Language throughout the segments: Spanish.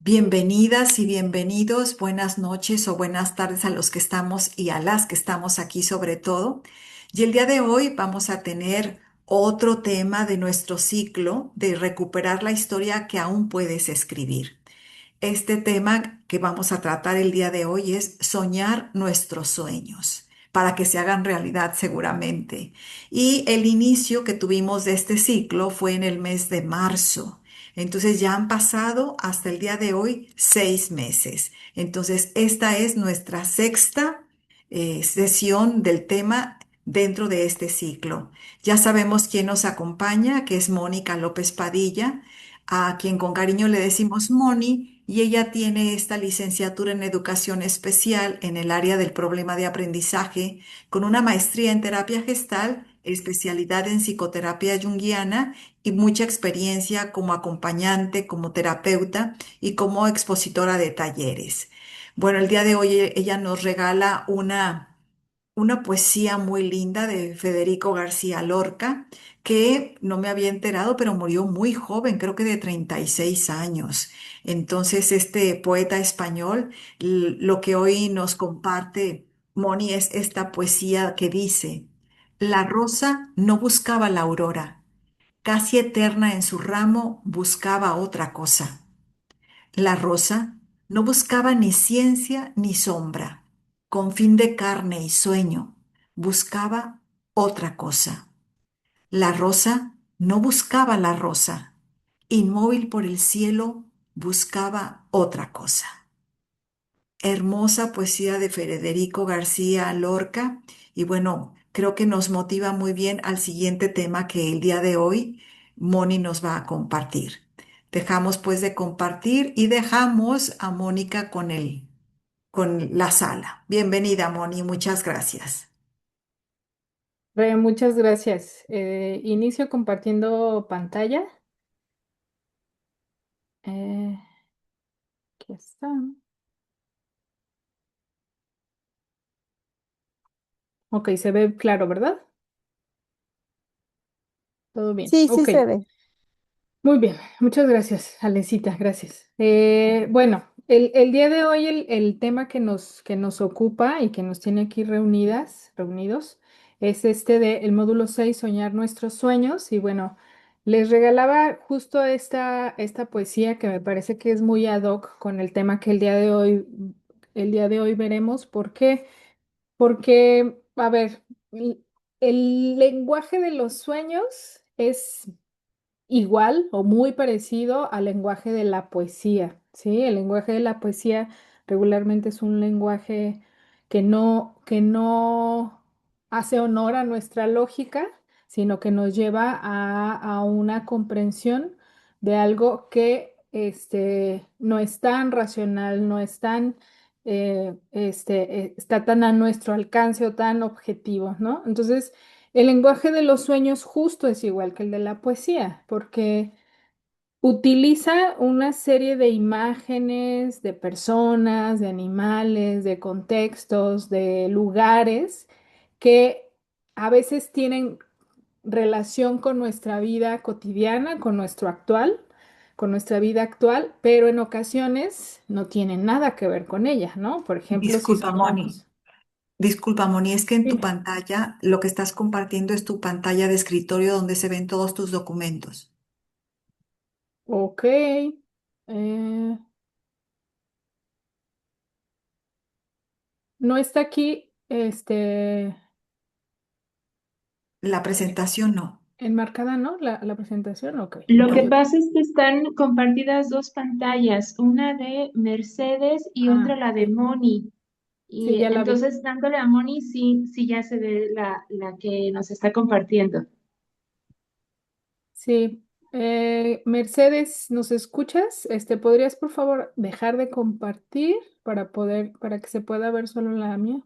Bienvenidas y bienvenidos, buenas noches o buenas tardes a los que estamos y a las que estamos aquí sobre todo. Y el día de hoy vamos a tener otro tema de nuestro ciclo de recuperar la historia que aún puedes escribir. Este tema que vamos a tratar el día de hoy es soñar nuestros sueños para que se hagan realidad seguramente. Y el inicio que tuvimos de este ciclo fue en el mes de marzo. Entonces ya han pasado hasta el día de hoy 6 meses. Entonces esta es nuestra sexta sesión del tema dentro de este ciclo. Ya sabemos quién nos acompaña, que es Mónica López Padilla, a quien con cariño le decimos Moni, y ella tiene esta licenciatura en educación especial en el área del problema de aprendizaje, con una maestría en terapia gestal, especialidad en psicoterapia junguiana y mucha experiencia como acompañante, como terapeuta y como expositora de talleres. Bueno, el día de hoy ella nos regala una poesía muy linda de Federico García Lorca, que no me había enterado, pero murió muy joven, creo que de 36 años. Entonces, este poeta español, lo que hoy nos comparte Moni es esta poesía que dice, la rosa no buscaba la aurora, casi eterna en su ramo buscaba otra cosa. La rosa no buscaba ni ciencia ni sombra, con fin de carne y sueño, buscaba otra cosa. La rosa no buscaba la rosa, inmóvil por el cielo, buscaba otra cosa. Hermosa poesía de Federico García Lorca y bueno, creo que nos motiva muy bien al siguiente tema que el día de hoy Moni nos va a compartir. Dejamos pues de compartir y dejamos a Mónica con la sala. Bienvenida, Moni, muchas gracias. Muchas gracias. Inicio compartiendo pantalla. Eh, Aquí está. Ok, se ve claro, ¿verdad? Todo bien. Sí, sí Ok, se ve. muy bien. Muchas gracias, Alecita. Gracias. Bueno, el día de hoy el tema que nos ocupa y que nos tiene aquí reunidos, es este de el módulo 6 Soñar nuestros sueños. Y bueno, les regalaba justo esta poesía que me parece que es muy ad hoc con el tema que el día de hoy veremos. ¿Por qué? Porque, a ver, el lenguaje de los sueños es igual o muy parecido al lenguaje de la poesía, ¿sí? El lenguaje de la poesía regularmente es un lenguaje que no hace honor a nuestra lógica, sino que nos lleva a una comprensión de algo que no es tan racional, no es tan, está tan a nuestro alcance o tan objetivo, ¿no? Entonces, el lenguaje de los sueños justo es igual que el de la poesía, porque utiliza una serie de imágenes, de personas, de animales, de contextos, de lugares que a veces tienen relación con nuestra vida cotidiana, con nuestra vida actual, pero en ocasiones no tienen nada que ver con ella, ¿no? Por ejemplo, si Disculpa, Moni. soñamos. Disculpa, Moni, es que en tu Dime. pantalla lo que estás compartiendo es tu pantalla de escritorio donde se ven todos tus documentos. Ok. No está aquí, La presentación no. enmarcada, ¿no? La presentación, ok. Lo que No. Entonces, pasa es que están compartidas dos pantallas, una de Mercedes y otra la de ok. Moni. Sí, Y ya la vi. entonces dándole a Moni, sí, sí ya se ve la que nos está compartiendo. Sí. Mercedes, ¿nos escuchas? ¿Podrías por favor dejar de compartir para que se pueda ver solo la mía?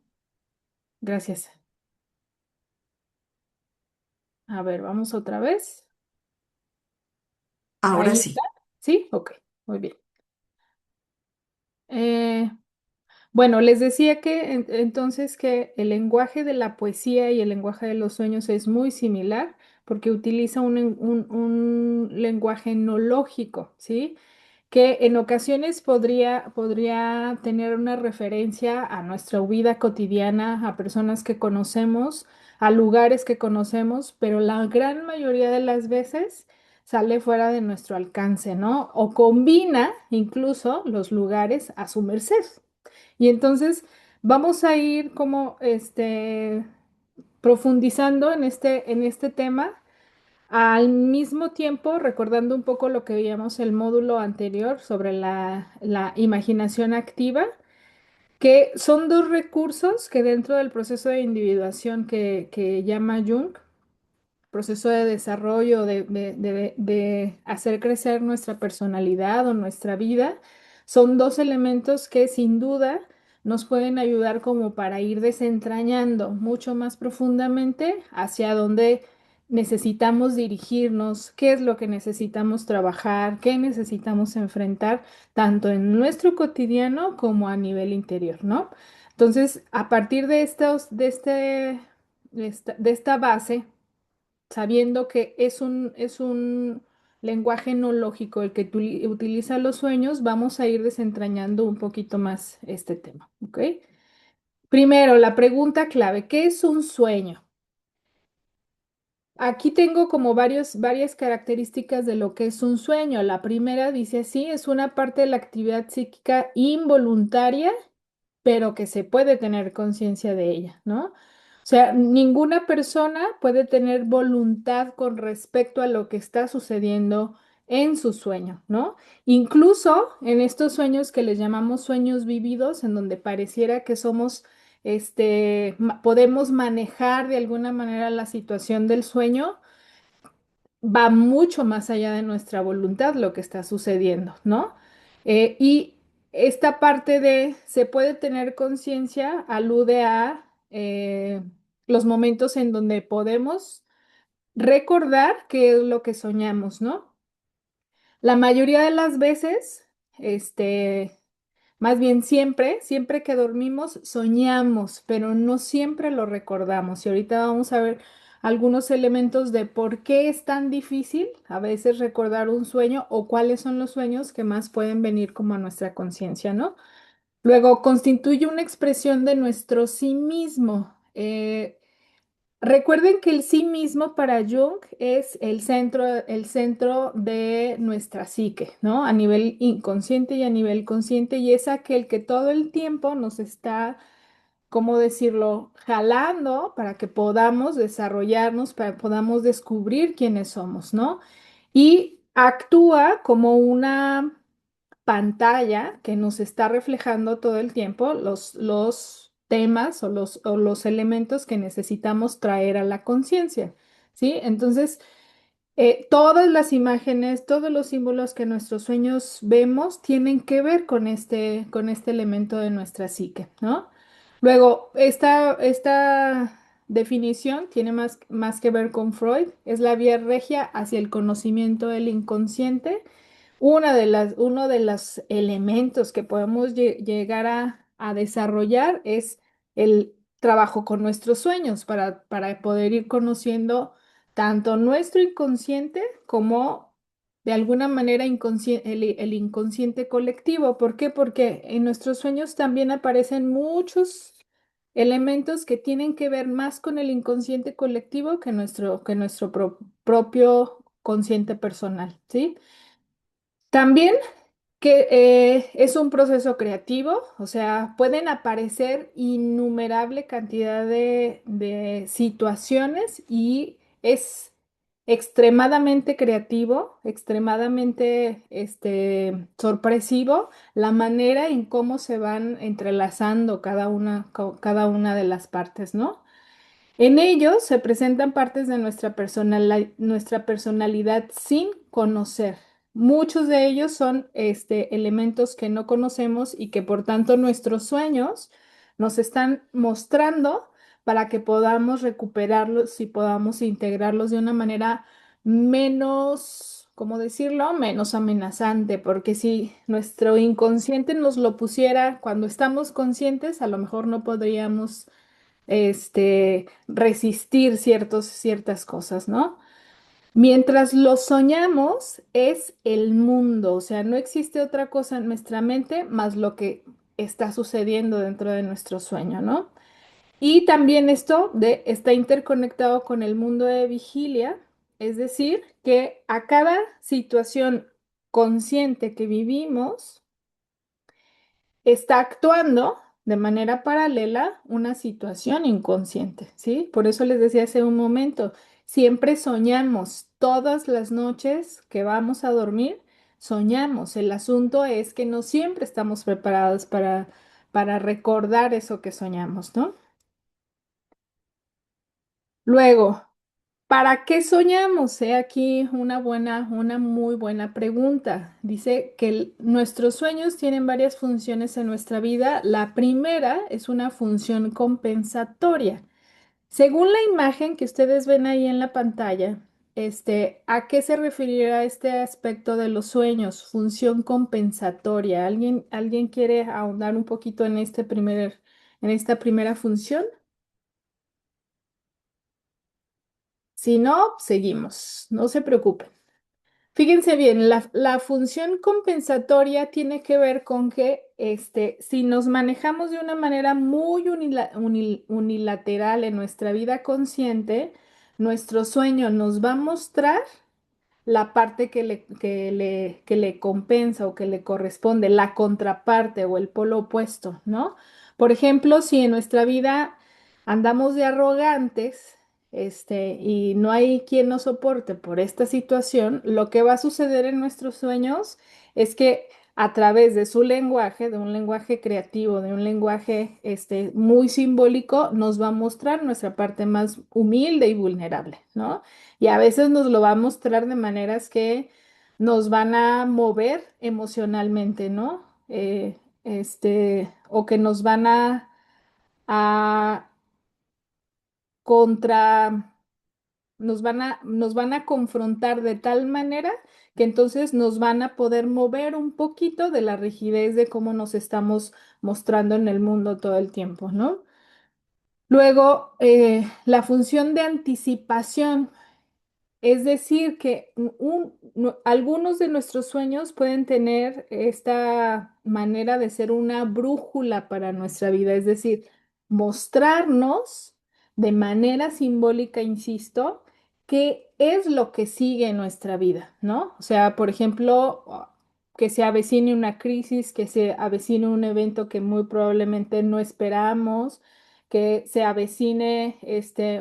Gracias. A ver, vamos otra vez. Ahora Ahí está. sí. ¿Sí? Ok, muy bien. Eh, Bueno, les decía que entonces que el lenguaje de la poesía y el lenguaje de los sueños es muy similar porque utiliza un lenguaje no lógico, ¿sí? que en ocasiones podría tener una referencia a nuestra vida cotidiana, a personas que conocemos, a lugares que conocemos, pero la gran mayoría de las veces sale fuera de nuestro alcance, ¿no? O combina incluso los lugares a su merced. Y entonces vamos a ir como profundizando en este tema, al mismo tiempo recordando un poco lo que veíamos el módulo anterior sobre la imaginación activa, que son dos recursos que dentro del proceso de individuación que llama Jung, proceso de desarrollo, de hacer crecer nuestra personalidad o nuestra vida, son dos elementos que sin duda nos pueden ayudar como para ir desentrañando mucho más profundamente hacia dónde necesitamos dirigirnos, qué es lo que necesitamos trabajar, qué necesitamos enfrentar, tanto en nuestro cotidiano como a nivel interior, ¿no? Entonces, a partir de de esta base, sabiendo que es un lenguaje no lógico el que utiliza los sueños, vamos a ir desentrañando un poquito más este tema, ¿ok? Primero, la pregunta clave, ¿qué es un sueño? Aquí tengo como varias características de lo que es un sueño. La primera dice así, es una parte de la actividad psíquica involuntaria pero que se puede tener conciencia de ella, ¿no? O sea, ninguna persona puede tener voluntad con respecto a lo que está sucediendo en su sueño, ¿no? Incluso en estos sueños que les llamamos sueños vividos, en donde pareciera que somos, podemos manejar de alguna manera la situación del sueño, va mucho más allá de nuestra voluntad lo que está sucediendo, ¿no? Y esta parte de se puede tener conciencia alude a los momentos en donde podemos recordar qué es lo que soñamos, ¿no? La mayoría de las veces, este, más bien siempre que dormimos soñamos, pero no siempre lo recordamos. Y ahorita vamos a ver algunos elementos de por qué es tan difícil a veces recordar un sueño o cuáles son los sueños que más pueden venir como a nuestra conciencia, ¿no? Luego, constituye una expresión de nuestro sí mismo. Recuerden que el sí mismo para Jung es el centro de nuestra psique, ¿no? A nivel inconsciente y a nivel consciente, y es aquel que todo el tiempo nos está, ¿cómo decirlo?, jalando para que podamos desarrollarnos, para que podamos descubrir quiénes somos, ¿no? Y actúa como una pantalla que nos está reflejando todo el tiempo los temas o los elementos que necesitamos traer a la conciencia, ¿sí? Entonces, todas las imágenes, todos los símbolos que en nuestros sueños vemos tienen que ver con este elemento de nuestra psique, ¿no? Luego, esta definición tiene más que ver con Freud, es la vía regia hacia el conocimiento del inconsciente. Uno de los elementos que podemos llegar a desarrollar es el trabajo con nuestros sueños para poder ir conociendo tanto nuestro inconsciente como de alguna manera el inconsciente colectivo. ¿Por qué? Porque en nuestros sueños también aparecen muchos elementos que tienen que ver más con el inconsciente colectivo que nuestro propio consciente personal, ¿sí? También que es un proceso creativo, o sea, pueden aparecer innumerable cantidad de situaciones y es extremadamente creativo, extremadamente sorpresivo la manera en cómo se van entrelazando cada una de las partes, ¿no? En ellos se presentan partes de nuestra personalidad sin conocer. Muchos de ellos son elementos que no conocemos y que por tanto nuestros sueños nos están mostrando para que podamos recuperarlos y podamos integrarlos de una manera menos, ¿cómo decirlo? Menos amenazante, porque si nuestro inconsciente nos lo pusiera cuando estamos conscientes, a lo mejor no podríamos resistir ciertas cosas, ¿no? Mientras lo soñamos, es el mundo, o sea, no existe otra cosa en nuestra mente más lo que está sucediendo dentro de nuestro sueño, ¿no? Y también está interconectado con el mundo de vigilia, es decir, que a cada situación consciente que vivimos, está actuando de manera paralela una situación inconsciente, ¿sí? Por eso les decía hace un momento, siempre soñamos, todas las noches que vamos a dormir, soñamos. El asunto es que no siempre estamos preparados para recordar eso que soñamos, ¿no? Luego, ¿para qué soñamos? He aquí una muy buena pregunta. Dice que nuestros sueños tienen varias funciones en nuestra vida. La primera es una función compensatoria. Según la imagen que ustedes ven ahí en la pantalla, ¿a qué se referirá este aspecto de los sueños? Función compensatoria. ¿Alguien quiere ahondar un poquito en en esta primera función? Si no, seguimos. No se preocupen. Fíjense bien, la función compensatoria tiene que ver con que si nos manejamos de una manera muy unilateral en nuestra vida consciente, nuestro sueño nos va a mostrar la parte que le compensa o que le corresponde, la contraparte o el polo opuesto, ¿no? Por ejemplo, si en nuestra vida andamos de arrogantes, y no hay quien nos soporte por esta situación, lo que va a suceder en nuestros sueños es que a través de su lenguaje, de un lenguaje creativo, de un lenguaje, muy simbólico, nos va a mostrar nuestra parte más humilde y vulnerable, ¿no? Y a veces nos lo va a mostrar de maneras que nos van a mover emocionalmente, ¿no? O que nos van a contra, nos van a confrontar de tal manera que entonces nos van a poder mover un poquito de la rigidez de cómo nos estamos mostrando en el mundo todo el tiempo, ¿no? Luego, la función de anticipación. Es decir, que algunos de nuestros sueños pueden tener esta manera de ser una brújula para nuestra vida, es decir, mostrarnos de manera simbólica, insisto, qué es lo que sigue en nuestra vida, ¿no? O sea, por ejemplo, que se avecine una crisis, que se avecine un evento que muy probablemente no esperamos, que se avecine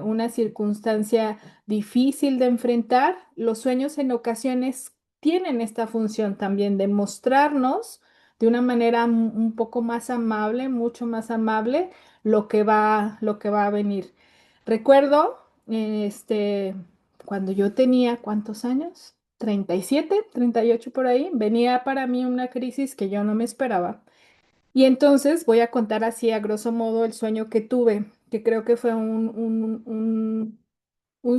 una circunstancia difícil de enfrentar. Los sueños en ocasiones tienen esta función también de mostrarnos de una manera un poco más amable, mucho más amable, lo que va a venir. Recuerdo, cuando yo tenía, ¿cuántos años? 37, 38 por ahí, venía para mí una crisis que yo no me esperaba. Y entonces voy a contar así a grosso modo el sueño que tuve, que creo que fue un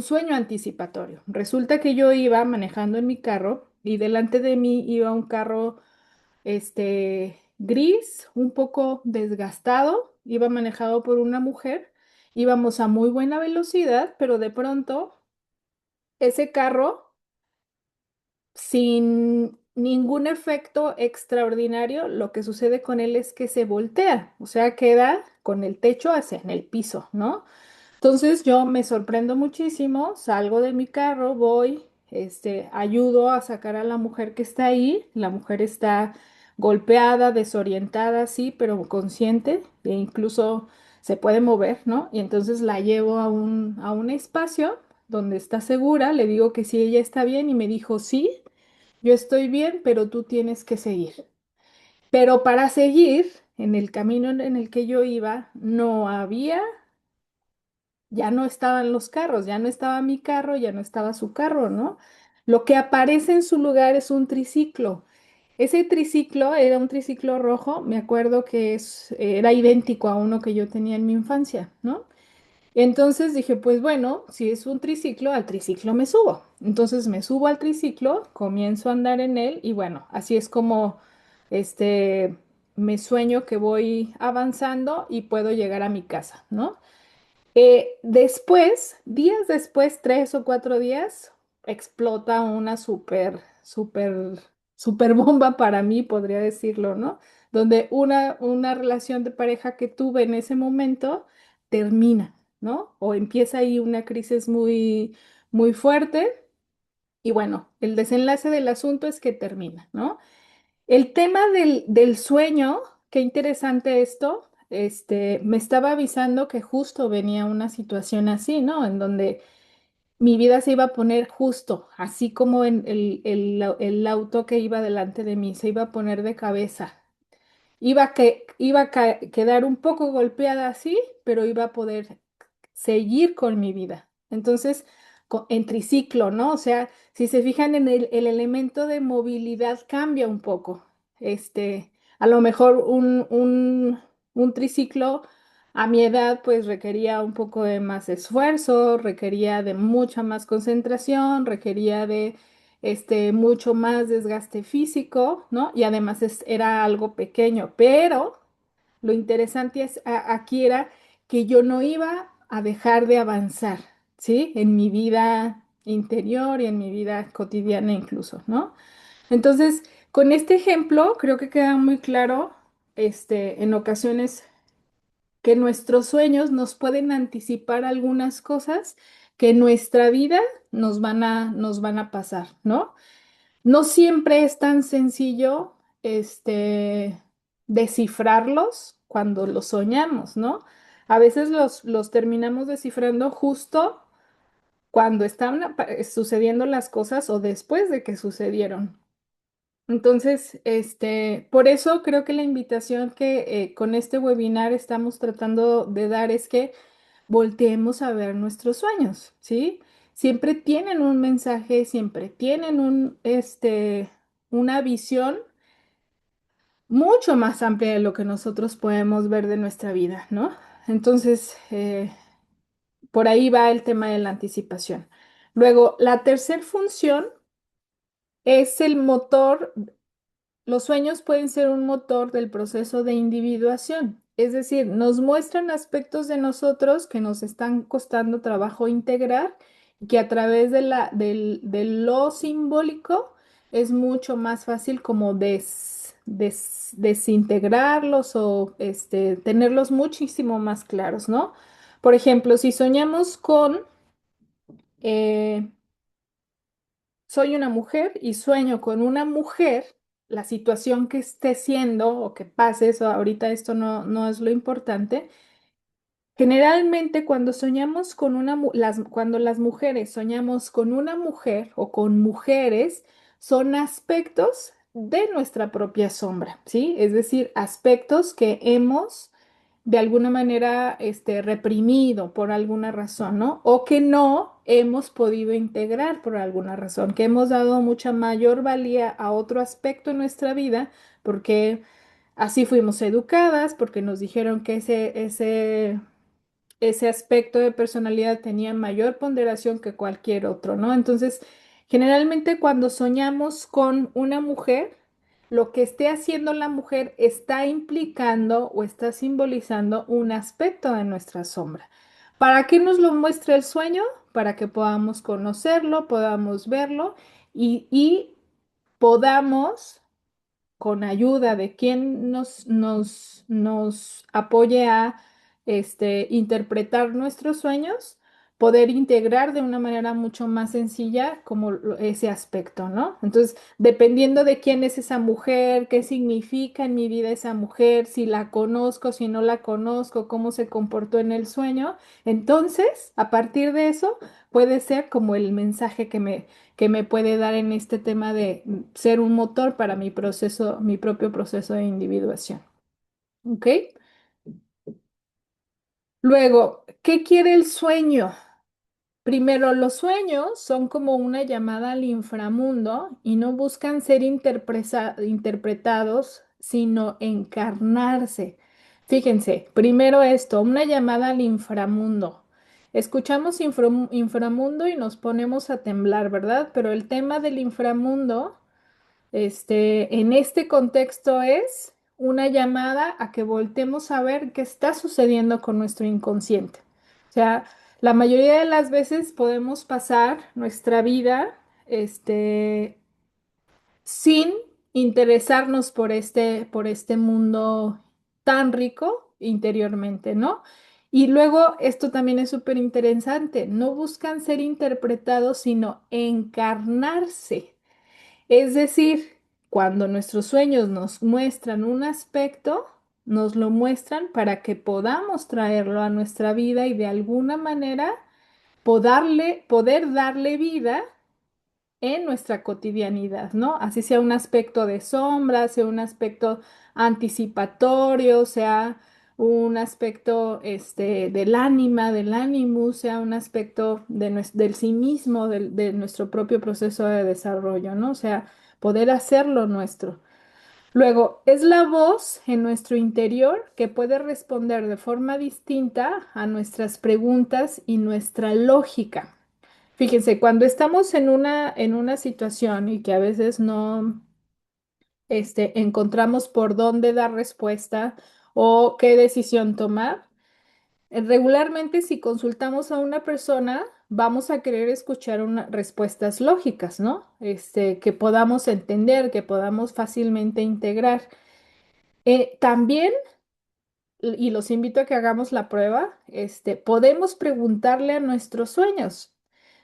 sueño anticipatorio. Resulta que yo iba manejando en mi carro y delante de mí iba un carro gris, un poco desgastado, iba manejado por una mujer. Íbamos a muy buena velocidad, pero de pronto ese carro, sin ningún efecto extraordinario, lo que sucede con él es que se voltea, o sea, queda con el techo hacia en el piso, ¿no? Entonces yo me sorprendo muchísimo, salgo de mi carro, voy, ayudo a sacar a la mujer que está ahí. La mujer está golpeada, desorientada, sí, pero consciente e incluso se puede mover, ¿no? Y entonces la llevo a un espacio donde está segura, le digo que sí, ella está bien y me dijo, sí, yo estoy bien, pero tú tienes que seguir. Pero para seguir en el camino en el que yo iba, no había, ya no estaban los carros, ya no estaba mi carro, ya no estaba su carro, ¿no? Lo que aparece en su lugar es un triciclo. Ese triciclo era un triciclo rojo, me acuerdo que era idéntico a uno que yo tenía en mi infancia, ¿no? Entonces dije, pues bueno, si es un triciclo, al triciclo me subo. Entonces me subo al triciclo, comienzo a andar en él y bueno, así es como este me sueño que voy avanzando y puedo llegar a mi casa, ¿no? Después, días después, 3 o 4 días, explota una super bomba para mí, podría decirlo, ¿no? Donde una relación de pareja que tuve en ese momento termina, ¿no? O empieza ahí una crisis muy fuerte y bueno, el desenlace del asunto es que termina, ¿no? El tema del sueño, qué interesante esto. Me estaba avisando que justo venía una situación así, ¿no? En donde mi vida se iba a poner justo, así como en el auto que iba delante de mí, se iba a poner de cabeza. Quedar un poco golpeada así, pero iba a poder seguir con mi vida. Entonces, en triciclo, ¿no? O sea, si se fijan en el elemento de movilidad cambia un poco. A lo mejor un triciclo a mi edad pues requería un poco de más esfuerzo, requería de mucha más concentración, requería de mucho más desgaste físico, ¿no? Y además era algo pequeño, pero lo interesante aquí era que yo no iba a dejar de avanzar, ¿sí? En mi vida interior y en mi vida cotidiana incluso, ¿no? Entonces, con este ejemplo, creo que queda muy claro, en ocasiones que nuestros sueños nos pueden anticipar algunas cosas que en nuestra vida nos van a pasar, ¿no? No siempre es tan sencillo, descifrarlos cuando los soñamos, ¿no? A veces los terminamos descifrando justo cuando están sucediendo las cosas o después de que sucedieron. Entonces, por eso creo que la invitación que con este webinar estamos tratando de dar es que volteemos a ver nuestros sueños, ¿sí? Siempre tienen un mensaje, siempre tienen una visión mucho más amplia de lo que nosotros podemos ver de nuestra vida, ¿no? Entonces, por ahí va el tema de la anticipación. Luego, la tercera función es el motor. Los sueños pueden ser un motor del proceso de individuación, es decir, nos muestran aspectos de nosotros que nos están costando trabajo integrar y que a través de lo simbólico es mucho más fácil como desintegrarlos o tenerlos muchísimo más claros, ¿no? Por ejemplo, si soñamos con eh, soy una mujer y sueño con una mujer, la situación que esté siendo o que pase, eso ahorita esto no es lo importante. Generalmente cuando soñamos con cuando las mujeres soñamos con una mujer o con mujeres, son aspectos de nuestra propia sombra, ¿sí? Es decir, aspectos que hemos de alguna manera reprimido por alguna razón, ¿no? O que no hemos podido integrar por alguna razón, que hemos dado mucha mayor valía a otro aspecto en nuestra vida porque así fuimos educadas, porque nos dijeron que ese aspecto de personalidad tenía mayor ponderación que cualquier otro, ¿no? Entonces, generalmente cuando soñamos con una mujer, lo que esté haciendo la mujer está implicando o está simbolizando un aspecto de nuestra sombra. ¿Para qué nos lo muestra el sueño? Para que podamos conocerlo, podamos verlo y podamos con ayuda de quien nos apoye a interpretar nuestros sueños, poder integrar de una manera mucho más sencilla como ese aspecto, ¿no? Entonces, dependiendo de quién es esa mujer, qué significa en mi vida esa mujer, si la conozco, si no la conozco, cómo se comportó en el sueño, entonces, a partir de eso, puede ser como el mensaje que me puede dar en este tema de ser un motor para mi proceso, mi propio proceso de individuación. ¿Ok? Luego, ¿qué quiere el sueño? Primero, los sueños son como una llamada al inframundo y no buscan ser interpretados, sino encarnarse. Fíjense, primero esto, una llamada al inframundo. Escuchamos inframundo y nos ponemos a temblar, ¿verdad? Pero el tema del inframundo en este contexto es una llamada a que voltemos a ver qué está sucediendo con nuestro inconsciente. O sea, La mayoría de las veces podemos pasar nuestra vida, sin interesarnos por este mundo tan rico interiormente, ¿no? Y luego, esto también es súper interesante, no buscan ser interpretados, sino encarnarse. Es decir, cuando nuestros sueños nos muestran un aspecto, nos lo muestran para que podamos traerlo a nuestra vida y de alguna manera poder darle vida en nuestra cotidianidad, ¿no? Así sea un aspecto de sombra, sea un aspecto anticipatorio, sea un aspecto del ánima, del ánimo, sea un aspecto del sí mismo, de nuestro propio proceso de desarrollo, ¿no? O sea, poder hacerlo nuestro. Luego, es la voz en nuestro interior que puede responder de forma distinta a nuestras preguntas y nuestra lógica. Fíjense, cuando estamos en una situación y que a veces no encontramos por dónde dar respuesta o qué decisión tomar, regularmente si consultamos a una persona, vamos a querer escuchar respuestas lógicas, ¿no? Que podamos entender, que podamos fácilmente integrar. También, y los invito a que hagamos la prueba, podemos preguntarle a nuestros sueños.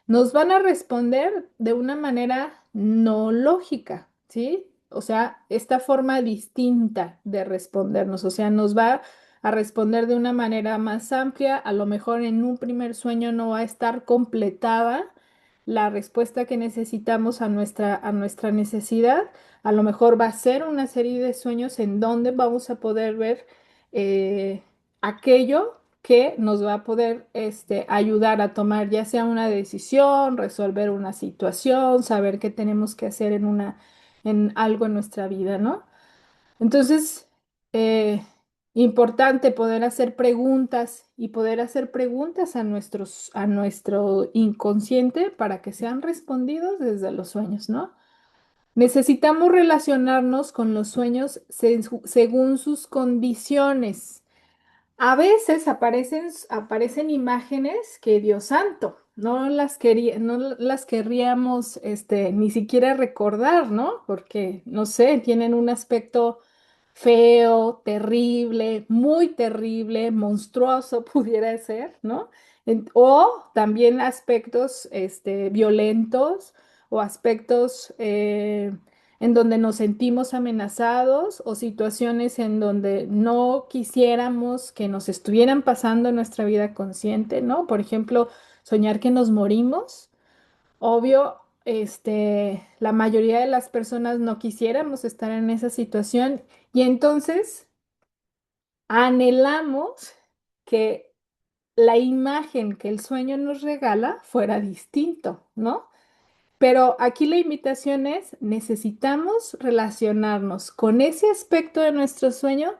Nos van a responder de una manera no lógica, ¿sí? O sea, esta forma distinta de respondernos, o sea, nos va a responder de una manera más amplia, a lo mejor en un primer sueño no va a estar completada la respuesta que necesitamos a nuestra necesidad, a lo mejor va a ser una serie de sueños en donde vamos a poder ver aquello que nos va a poder ayudar a tomar ya sea una decisión, resolver una situación, saber qué tenemos que hacer en algo en nuestra vida, ¿no? Entonces, importante poder hacer preguntas y poder hacer preguntas a nuestro inconsciente para que sean respondidos desde los sueños, ¿no? Necesitamos relacionarnos con los sueños según sus condiciones. A veces aparecen imágenes que, Dios santo, no las querríamos ni siquiera recordar, ¿no? Porque, no sé, tienen un aspecto feo, terrible, monstruoso pudiera ser, ¿no? O también aspectos violentos o aspectos en donde nos sentimos amenazados o situaciones en donde no quisiéramos que nos estuvieran pasando en nuestra vida consciente, ¿no? Por ejemplo, soñar que nos morimos. Obvio, la mayoría de las personas no quisiéramos estar en esa situación y entonces anhelamos que la imagen que el sueño nos regala fuera distinto, ¿no? Pero aquí la invitación es, necesitamos relacionarnos con ese aspecto de nuestro sueño,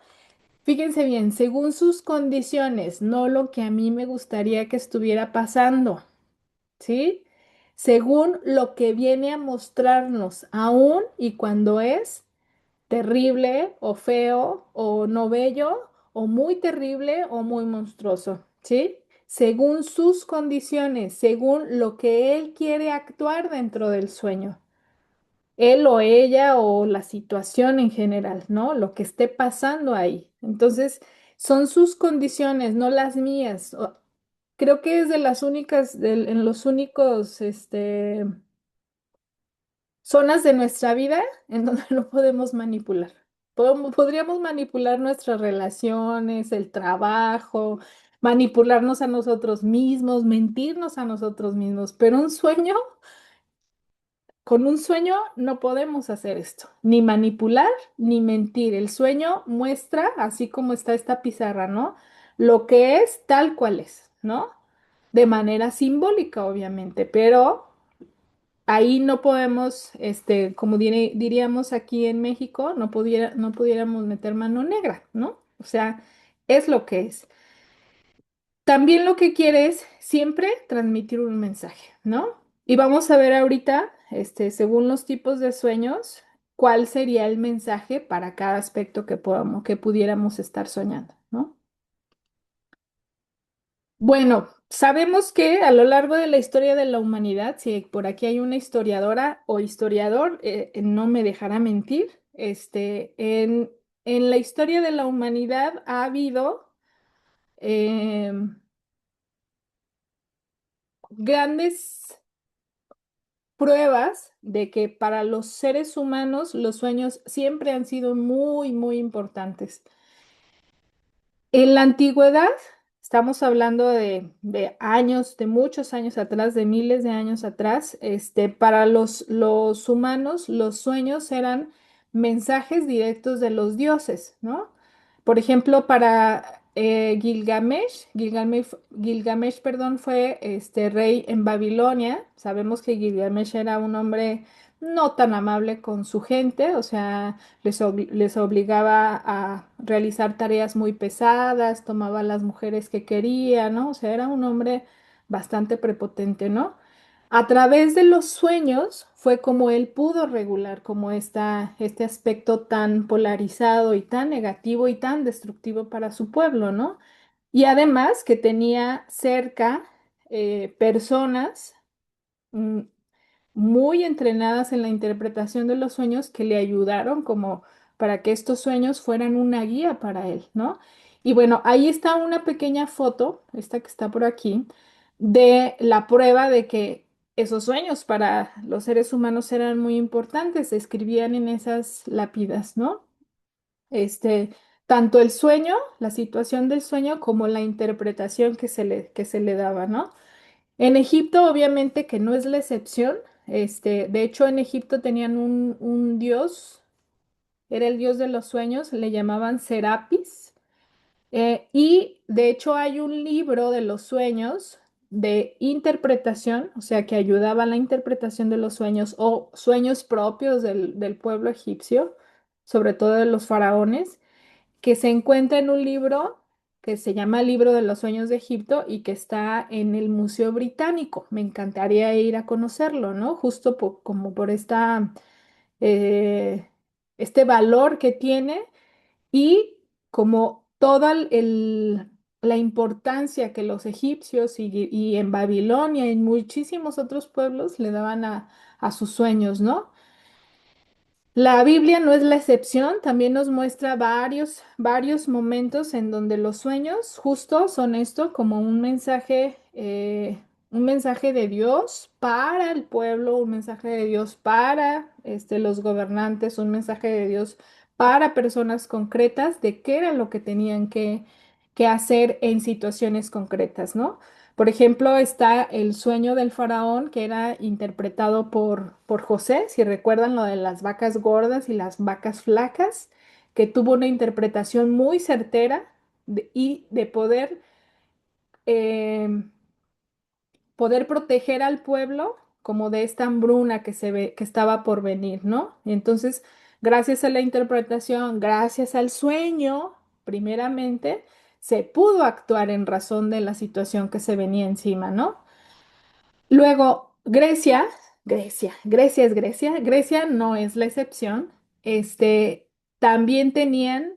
fíjense bien, según sus condiciones, no lo que a mí me gustaría que estuviera pasando, ¿sí? Según lo que viene a mostrarnos aún y cuando es terrible o feo o no bello o muy terrible o muy monstruoso, ¿sí? Según sus condiciones, según lo que él quiere actuar dentro del sueño, él o ella o la situación en general, ¿no? Lo que esté pasando ahí. Entonces, son sus condiciones, no las mías. Creo que es de las únicas, en los únicos, zonas de nuestra vida en donde no podemos manipular. Podríamos manipular nuestras relaciones, el trabajo, manipularnos a nosotros mismos, mentirnos a nosotros mismos, pero con un sueño no podemos hacer esto, ni manipular ni mentir. El sueño muestra, así como está esta pizarra, ¿no? Lo que es tal cual es, ¿no? De manera simbólica, obviamente, pero ahí no podemos, como diríamos aquí en México, no pudiéramos meter mano negra, ¿no? O sea, es lo que es. También lo que quiere es siempre transmitir un mensaje, ¿no? Y vamos a ver ahorita, según los tipos de sueños, cuál sería el mensaje para cada aspecto que pudiéramos estar soñando, ¿no? Bueno. Sabemos que a lo largo de la historia de la humanidad, si por aquí hay una historiadora o historiador, no me dejará mentir, en la historia de la humanidad ha habido grandes pruebas de que para los seres humanos los sueños siempre han sido muy, muy importantes. En la antigüedad, estamos hablando de años, de muchos años atrás, de miles de años atrás, para los humanos, los sueños eran mensajes directos de los dioses, ¿no? Por ejemplo, para Gilgamesh, perdón, fue rey en Babilonia. Sabemos que Gilgamesh era un hombre no tan amable con su gente, o sea, les obligaba a realizar tareas muy pesadas, tomaba a las mujeres que quería, ¿no? O sea, era un hombre bastante prepotente, ¿no? A través de los sueños fue como él pudo regular como este aspecto tan polarizado y tan negativo y tan destructivo para su pueblo, ¿no? Y además que tenía cerca personas mm, muy entrenadas en la interpretación de los sueños que le ayudaron como para que estos sueños fueran una guía para él, ¿no? Y bueno, ahí está una pequeña foto, esta que está por aquí, de la prueba de que esos sueños para los seres humanos eran muy importantes, se escribían en esas lápidas, ¿no? Este, tanto el sueño, la situación del sueño, como la interpretación que se le daba, ¿no? En Egipto, obviamente que no es la excepción. De hecho, en Egipto tenían un dios, era el dios de los sueños, le llamaban Serapis. Y de hecho hay un libro de los sueños de interpretación, o sea, que ayudaba a la interpretación de los sueños o sueños propios del pueblo egipcio, sobre todo de los faraones que se encuentra en un libro que se llama Libro de los Sueños de Egipto y que está en el Museo Británico. Me encantaría ir a conocerlo, ¿no? Justo como por eh, este valor que tiene y como toda la importancia que los egipcios y en Babilonia y en muchísimos otros pueblos le daban a sus sueños, ¿no? La Biblia no es la excepción, también nos muestra varios momentos en donde los sueños justo son esto, como un mensaje de Dios para el pueblo, un mensaje de Dios para los gobernantes, un mensaje de Dios para personas concretas de qué era lo que tenían que hacer en situaciones concretas, ¿no? Por ejemplo, está el sueño del faraón, que era interpretado por José, si recuerdan lo de las vacas gordas y las vacas flacas, que tuvo una interpretación muy certera y de eh, poder proteger al pueblo como de esta hambruna que se ve, que estaba por venir, ¿no? Y entonces, gracias a la interpretación, gracias al sueño, primeramente, se pudo actuar en razón de la situación que se venía encima, ¿no? Luego, Grecia es Grecia, Grecia no es la excepción. También tenían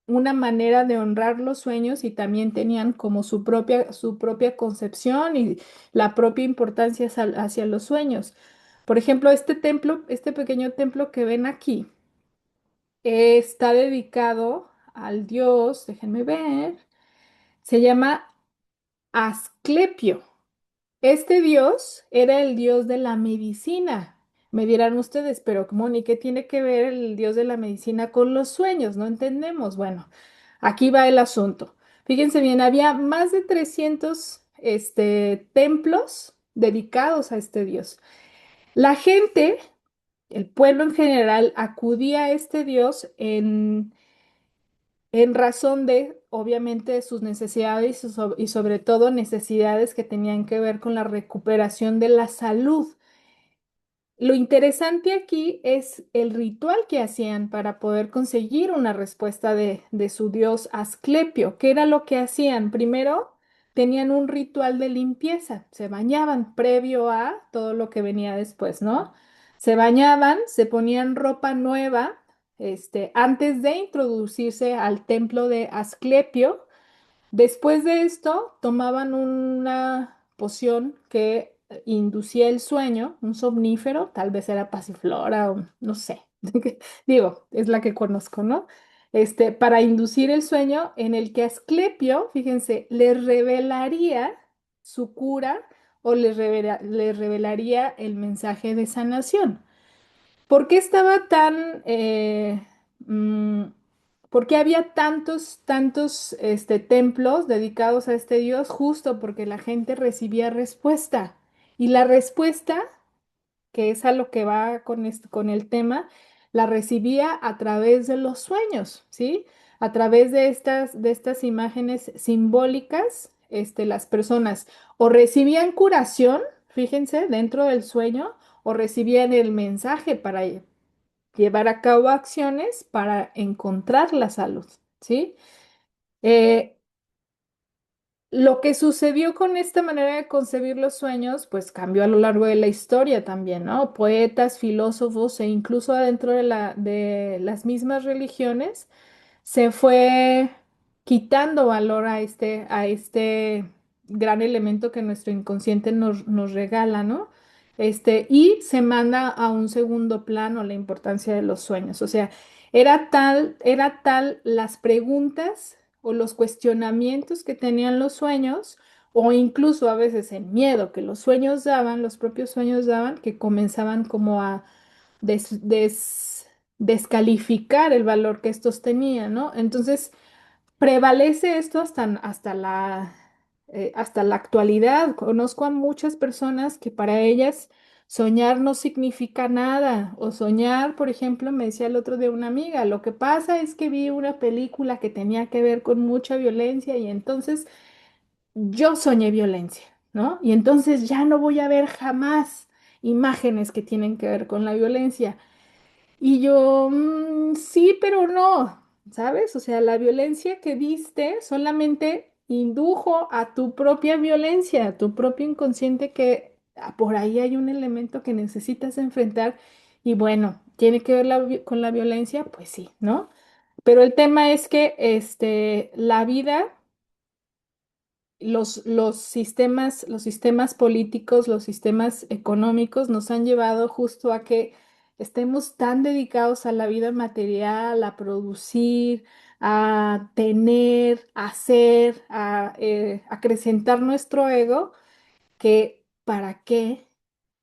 una manera de honrar los sueños y también tenían como su propia concepción y la propia importancia hacia los sueños. Por ejemplo, este templo, este pequeño templo que ven aquí, está dedicado al dios, déjenme ver, se llama Asclepio. Este dios era el dios de la medicina. Me dirán ustedes, pero Moni, ¿qué tiene que ver el dios de la medicina con los sueños? No entendemos. Bueno, aquí va el asunto. Fíjense bien, había más de 300 templos dedicados a este dios. La gente, el pueblo en general, acudía a este dios en razón de, obviamente, sus necesidades y sobre todo necesidades que tenían que ver con la recuperación de la salud. Lo interesante aquí es el ritual que hacían para poder conseguir una respuesta de su dios Asclepio. ¿Qué era lo que hacían? Primero, tenían un ritual de limpieza, se bañaban previo a todo lo que venía después, ¿no? Se bañaban, se ponían ropa nueva, antes de introducirse al templo de Asclepio. Después de esto, tomaban una poción que inducía el sueño, un somnífero, tal vez era pasiflora o no sé. Digo, es la que conozco, ¿no? Para inducir el sueño en el que Asclepio, fíjense, le revelaría su cura o le revelaría el mensaje de sanación. ¿Por qué estaba tan, mm, por qué había tantos templos dedicados a este dios? Justo porque la gente recibía respuesta. Y la respuesta, que es a lo que va con el tema, la recibía a través de los sueños, ¿sí? A través de estas imágenes simbólicas, las personas o recibían curación, fíjense, dentro del sueño, o recibían el mensaje para llevar a cabo acciones para encontrar la salud, ¿sí? Eh, lo que sucedió con esta manera de concebir los sueños, pues cambió a lo largo de la historia también, ¿no? Poetas, filósofos e incluso adentro de las mismas religiones se fue quitando valor a este gran elemento que nuestro inconsciente nos regala, ¿no? Y se manda a un segundo plano la importancia de los sueños. O sea, era tal las preguntas o los cuestionamientos que tenían los sueños, o incluso a veces el miedo que los sueños daban, los propios sueños daban, que comenzaban como a descalificar el valor que estos tenían, ¿no? Entonces, prevalece esto hasta la actualidad. Conozco a muchas personas que para ellas soñar no significa nada. O soñar, por ejemplo, me decía el otro de una amiga, lo que pasa es que vi una película que tenía que ver con mucha violencia y entonces yo soñé violencia, ¿no? Y entonces ya no voy a ver jamás imágenes que tienen que ver con la violencia. Y yo, sí, pero no, ¿sabes? O sea, la violencia que viste solamente indujo a tu propia violencia, a tu propio inconsciente que por ahí hay un elemento que necesitas enfrentar y bueno, ¿tiene que ver con la violencia? Pues sí, ¿no? Pero el tema es que la vida los sistemas políticos, los sistemas económicos nos han llevado justo a que estemos tan dedicados a la vida material, a producir, a tener, a hacer, a acrecentar nuestro ego, que para qué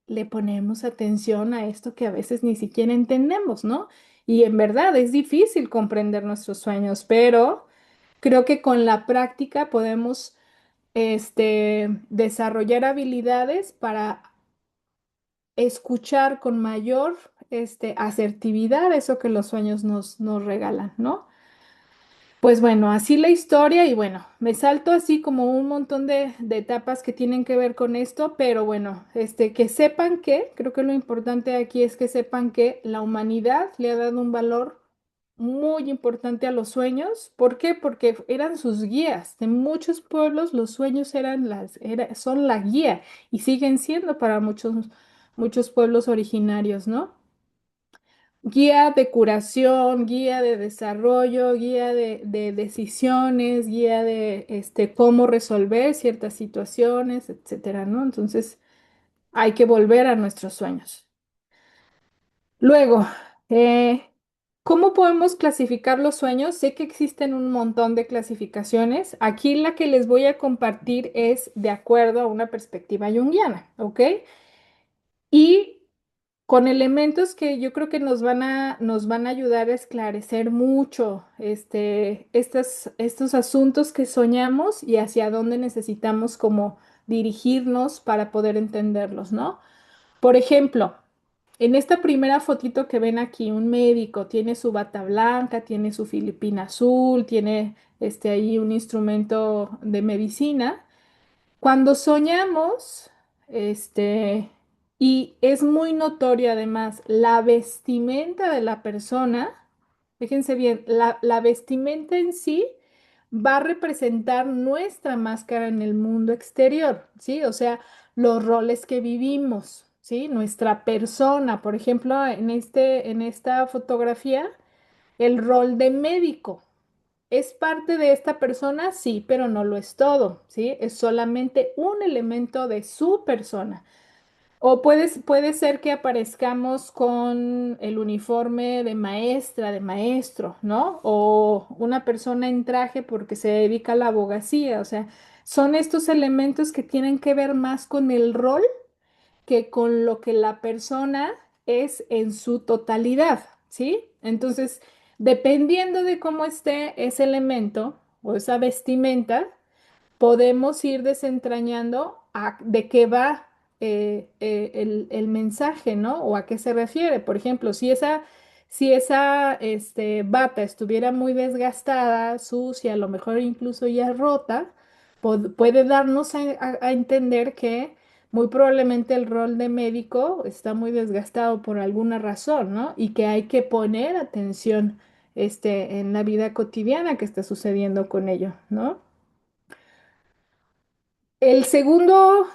le ponemos atención a esto que a veces ni siquiera entendemos, ¿no? Y en verdad es difícil comprender nuestros sueños, pero creo que con la práctica podemos desarrollar habilidades para escuchar con mayor asertividad eso que los sueños nos regalan, ¿no? Pues bueno, así la historia y bueno, me salto así como un montón de etapas que tienen que ver con esto, pero bueno, que sepan que, creo que lo importante aquí es que sepan que la humanidad le ha dado un valor muy importante a los sueños. ¿Por qué? Porque eran sus guías. De muchos pueblos los sueños son la guía y siguen siendo para muchos pueblos originarios, ¿no? Guía de curación, guía de desarrollo, guía de decisiones, guía de cómo resolver ciertas situaciones, etcétera, ¿no? Entonces hay que volver a nuestros sueños. Luego, eh, ¿cómo podemos clasificar los sueños? Sé que existen un montón de clasificaciones. Aquí la que les voy a compartir es de acuerdo a una perspectiva junguiana, ¿ok? Y con elementos que yo creo que nos van a ayudar a esclarecer mucho estos asuntos que soñamos y hacia dónde necesitamos como dirigirnos para poder entenderlos, ¿no? Por ejemplo, en esta primera fotito que ven aquí, un médico tiene su bata blanca, tiene su filipina azul, tiene ahí un instrumento de medicina. Cuando soñamos, este, y es muy notorio además la vestimenta de la persona, fíjense bien, la vestimenta en sí va a representar nuestra máscara en el mundo exterior, ¿sí? O sea, los roles que vivimos, ¿sí? Nuestra persona, por ejemplo, en esta fotografía, el rol de médico. ¿Es parte de esta persona? Sí, pero no lo es todo, ¿sí? Es solamente un elemento de su persona. O puede ser que aparezcamos con el uniforme de maestra, de maestro, ¿no? O una persona en traje porque se dedica a la abogacía. O sea, son estos elementos que tienen que ver más con el rol que con lo que la persona es en su totalidad, ¿sí? Entonces, dependiendo de cómo esté ese elemento o esa vestimenta, podemos ir desentrañando de qué va el mensaje, ¿no? O a qué se refiere. Por ejemplo, si esa bata estuviera muy desgastada, sucia, a lo mejor incluso ya rota, puede darnos a entender que muy probablemente el rol de médico está muy desgastado por alguna razón, ¿no? Y que hay que poner atención en la vida cotidiana que está sucediendo con ello, ¿no?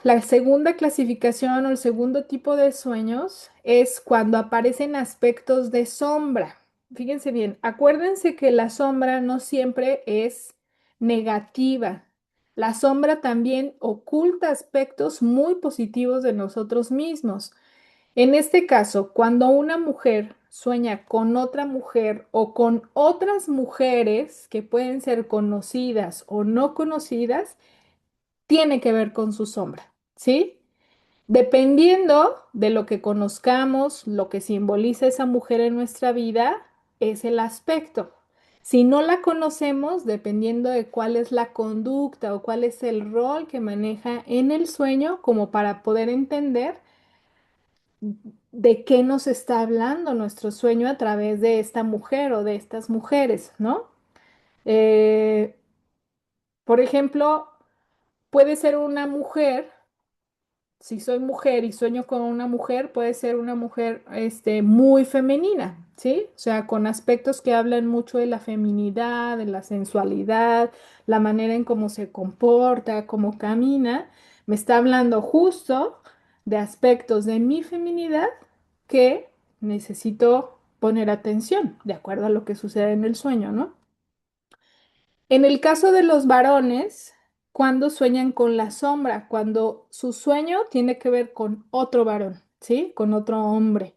La segunda clasificación o el segundo tipo de sueños es cuando aparecen aspectos de sombra. Fíjense bien, acuérdense que la sombra no siempre es negativa. La sombra también oculta aspectos muy positivos de nosotros mismos. En este caso, cuando una mujer sueña con otra mujer o con otras mujeres que pueden ser conocidas o no conocidas, tiene que ver con su sombra, ¿sí? Dependiendo de lo que conozcamos, lo que simboliza esa mujer en nuestra vida, es el aspecto. Si no la conocemos, dependiendo de cuál es la conducta o cuál es el rol que maneja en el sueño, como para poder entender de qué nos está hablando nuestro sueño a través de esta mujer o de estas mujeres, ¿no? Eh, por ejemplo, puede ser una mujer. Si soy mujer y sueño con una mujer, puede ser una mujer muy femenina, ¿sí? O sea, con aspectos que hablan mucho de la feminidad, de la sensualidad, la manera en cómo se comporta, cómo camina. Me está hablando justo de aspectos de mi feminidad que necesito poner atención, de acuerdo a lo que sucede en el sueño, ¿no? En el caso de los varones, cuando sueñan con la sombra, cuando su sueño tiene que ver con otro varón, ¿sí? Con otro hombre.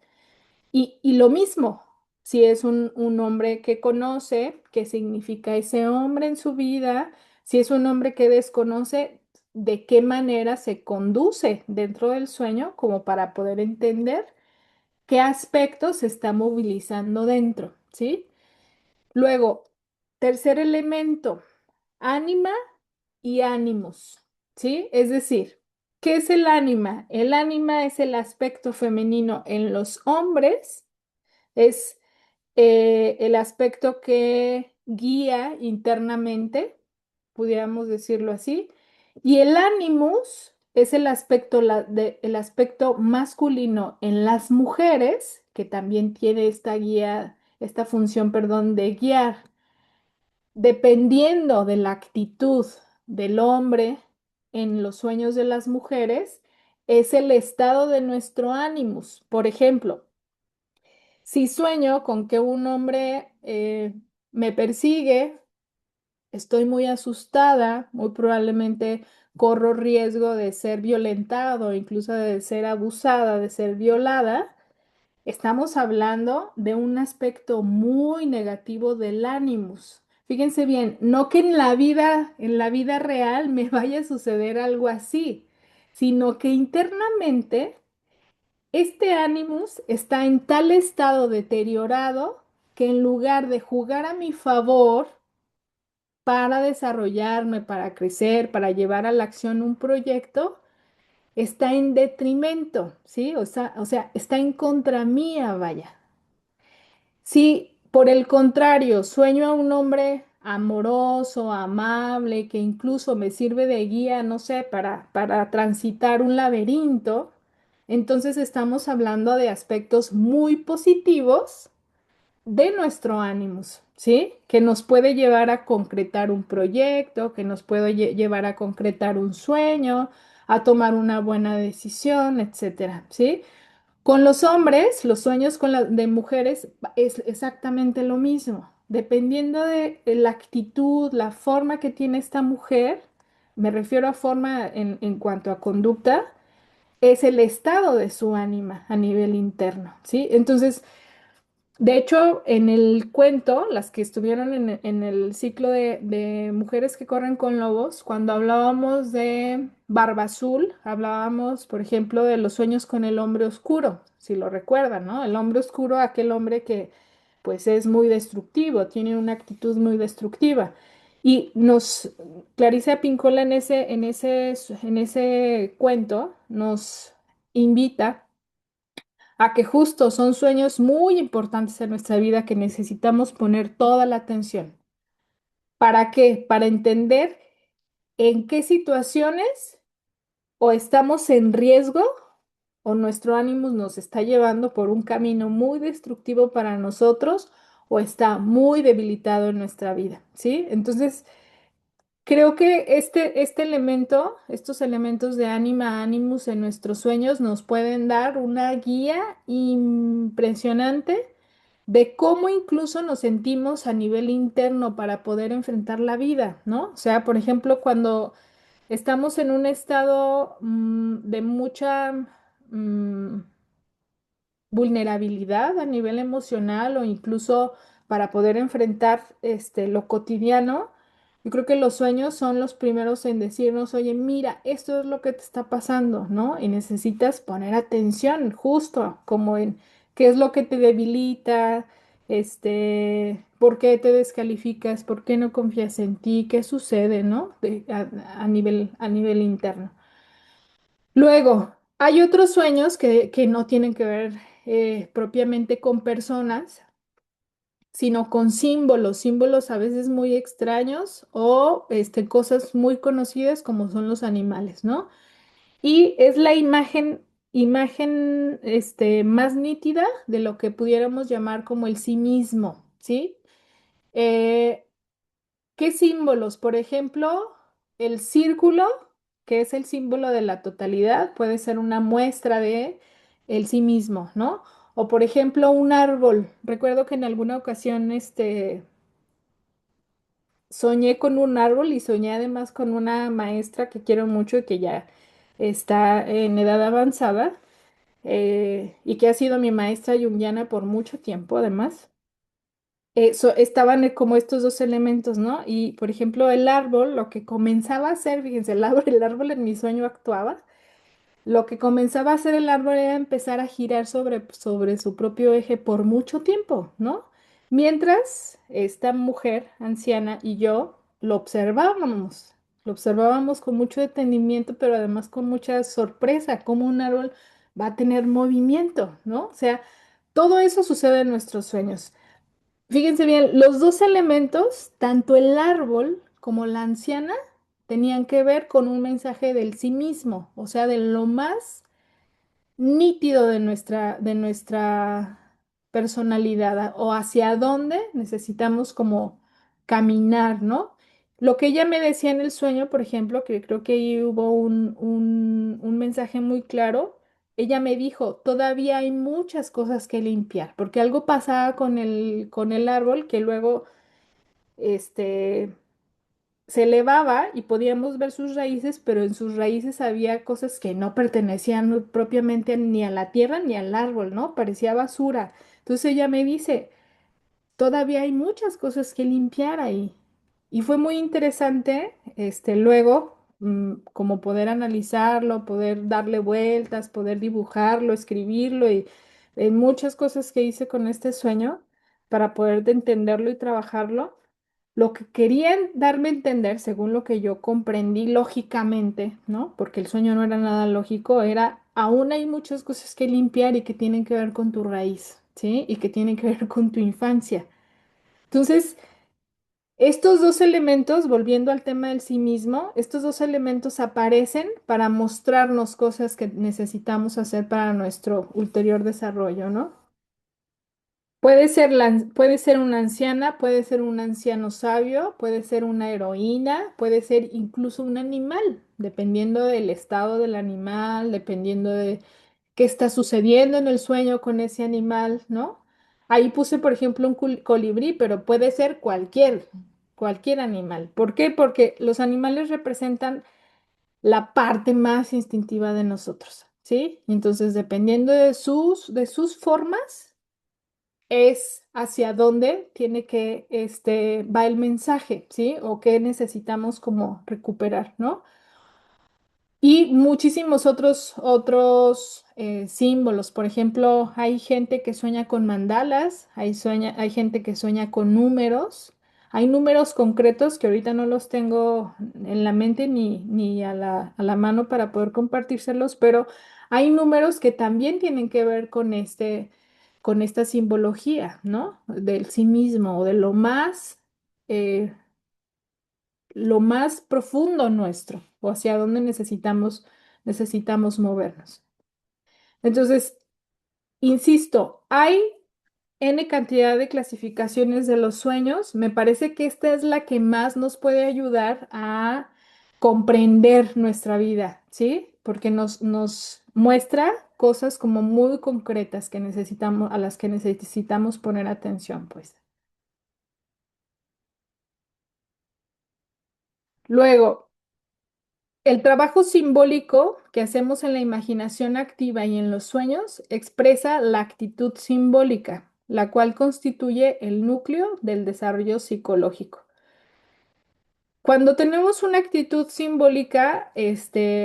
Y lo mismo, si es un hombre que conoce, qué significa ese hombre en su vida, si es un hombre que desconoce, de qué manera se conduce dentro del sueño, como para poder entender qué aspectos se está movilizando dentro, ¿sí? Luego, tercer elemento, ánima y ánimos, ¿sí? Es decir, ¿qué es el ánima? El ánima es el aspecto femenino en los hombres, es el aspecto que guía internamente, pudiéramos decirlo así, y el animus es el aspecto masculino en las mujeres, que también tiene esta guía, esta función, perdón, de guiar. Dependiendo de la actitud del hombre en los sueños de las mujeres, es el estado de nuestro ánimos. Por ejemplo, si sueño con que un hombre me persigue, estoy muy asustada, muy probablemente corro riesgo de ser violentado, incluso de ser abusada, de ser violada. Estamos hablando de un aspecto muy negativo del ánimos. Fíjense bien, no que en la vida real me vaya a suceder algo así, sino que internamente este ánimos está en tal estado deteriorado que en lugar de jugar a mi favor para desarrollarme, para crecer, para llevar a la acción un proyecto, está en detrimento, ¿sí? O sea, está en contra mía, vaya. Si por el contrario sueño a un hombre amoroso, amable, que incluso me sirve de guía, no sé, para transitar un laberinto, entonces estamos hablando de aspectos muy positivos de nuestro ánimos, ¿sí? Que nos puede llevar a concretar un proyecto, que nos puede llevar a concretar un sueño, a tomar una buena decisión, etcétera, ¿sí? Con los hombres, los sueños de mujeres es exactamente lo mismo. dependiendo de la actitud, la forma que tiene esta mujer, me refiero a forma en cuanto a conducta, es el estado de su ánima a nivel interno, ¿sí? Entonces, de hecho, en el cuento, las que estuvieron en el ciclo de Mujeres que corren con lobos, cuando hablábamos de Barba Azul, hablábamos, por ejemplo, de los sueños con el hombre oscuro, si lo recuerdan, ¿no? El hombre oscuro, aquel hombre que pues es muy destructivo, tiene una actitud muy destructiva. Y Clarisa Pincola en ese cuento nos invita a que justo son sueños muy importantes en nuestra vida que necesitamos poner toda la atención. ¿Para qué? Para entender en qué situaciones o estamos en riesgo o nuestro ánimo nos está llevando por un camino muy destructivo para nosotros o está muy debilitado en nuestra vida, ¿sí? Entonces, creo que este elemento, estos elementos de ánima, ánimos en nuestros sueños nos pueden dar una guía impresionante de cómo incluso nos sentimos a nivel interno para poder enfrentar la vida, ¿no? O sea, por ejemplo, cuando estamos en un estado de mucha mm, vulnerabilidad a nivel emocional o incluso para poder enfrentar lo cotidiano, yo creo que los sueños son los primeros en decirnos, oye, mira, esto es lo que te está pasando, ¿no? Y necesitas poner atención justo como en qué es lo que te debilita, por qué te descalificas, por qué no confías en ti, qué sucede, ¿no? A nivel interno. Luego, hay otros sueños que no tienen que ver propiamente con personas, sino con símbolos, símbolos a veces muy extraños o cosas muy conocidas como son los animales, ¿no? Y es la imagen más nítida de lo que pudiéramos llamar como el sí mismo, ¿sí? Eh, ¿Qué símbolos? Por ejemplo, el círculo, que es el símbolo de la totalidad, puede ser una muestra de el sí mismo, ¿no? O por ejemplo, un árbol. Recuerdo que en alguna ocasión soñé con un árbol y soñé además con una maestra que quiero mucho y que ya está en edad avanzada, y que ha sido mi maestra junguiana por mucho tiempo además. Estaban como estos dos elementos, ¿no? Y por ejemplo, el árbol, lo que comenzaba a hacer, fíjense, el árbol en mi sueño actuaba, lo que comenzaba a hacer el árbol era empezar a girar sobre su propio eje por mucho tiempo, ¿no? Mientras esta mujer anciana y yo lo observábamos con mucho detenimiento, pero además con mucha sorpresa, cómo un árbol va a tener movimiento, ¿no? O sea, todo eso sucede en nuestros sueños. Fíjense bien, los dos elementos, tanto el árbol como la anciana, tenían que ver con un mensaje del sí mismo, o sea, de lo más nítido de nuestra personalidad o hacia dónde necesitamos como caminar, ¿no? Lo que ella me decía en el sueño, por ejemplo, que creo que ahí hubo un mensaje muy claro, ella me dijo, todavía hay muchas cosas que limpiar, porque algo pasaba con el árbol que luego, este se elevaba y podíamos ver sus raíces, pero en sus raíces había cosas que no pertenecían propiamente ni a la tierra ni al árbol, ¿no? Parecía basura. Entonces ella me dice, todavía hay muchas cosas que limpiar ahí. Y fue muy interesante, luego, como poder analizarlo, poder darle vueltas, poder dibujarlo, escribirlo y muchas cosas que hice con este sueño para poder entenderlo y trabajarlo. Lo que querían darme a entender, según lo que yo comprendí lógicamente, ¿no? Porque el sueño no era nada lógico, era aún hay muchas cosas que limpiar y que tienen que ver con tu raíz, ¿sí? Y que tienen que ver con tu infancia. Entonces, estos dos elementos, volviendo al tema del sí mismo, estos dos elementos aparecen para mostrarnos cosas que necesitamos hacer para nuestro ulterior desarrollo, ¿no? Puede ser una anciana, puede ser un anciano sabio, puede ser una heroína, puede ser incluso un animal, dependiendo del estado del animal, dependiendo de qué está sucediendo en el sueño con ese animal, ¿no? Ahí puse, por ejemplo, un colibrí, pero puede ser cualquier animal. ¿Por qué? Porque los animales representan la parte más instintiva de nosotros, ¿sí? Entonces, dependiendo de sus formas, es hacia dónde tiene que, va el mensaje, ¿sí? O qué necesitamos como recuperar, ¿no? Y muchísimos otros símbolos. Por ejemplo, hay gente que sueña con mandalas, hay gente que sueña con números. Hay números concretos que ahorita no los tengo en la mente ni a la mano para poder compartírselos, pero hay números que también tienen que ver con esta simbología, ¿no? Del sí mismo o de eh, lo más profundo nuestro o hacia dónde necesitamos movernos. Entonces, insisto, hay N cantidad de clasificaciones de los sueños. Me parece que esta es la que más nos puede ayudar a comprender nuestra vida, ¿sí? Porque nos muestra cosas como muy concretas a las que necesitamos poner atención, pues. Luego, el trabajo simbólico que hacemos en la imaginación activa y en los sueños expresa la actitud simbólica, la cual constituye el núcleo del desarrollo psicológico. Cuando tenemos una actitud simbólica,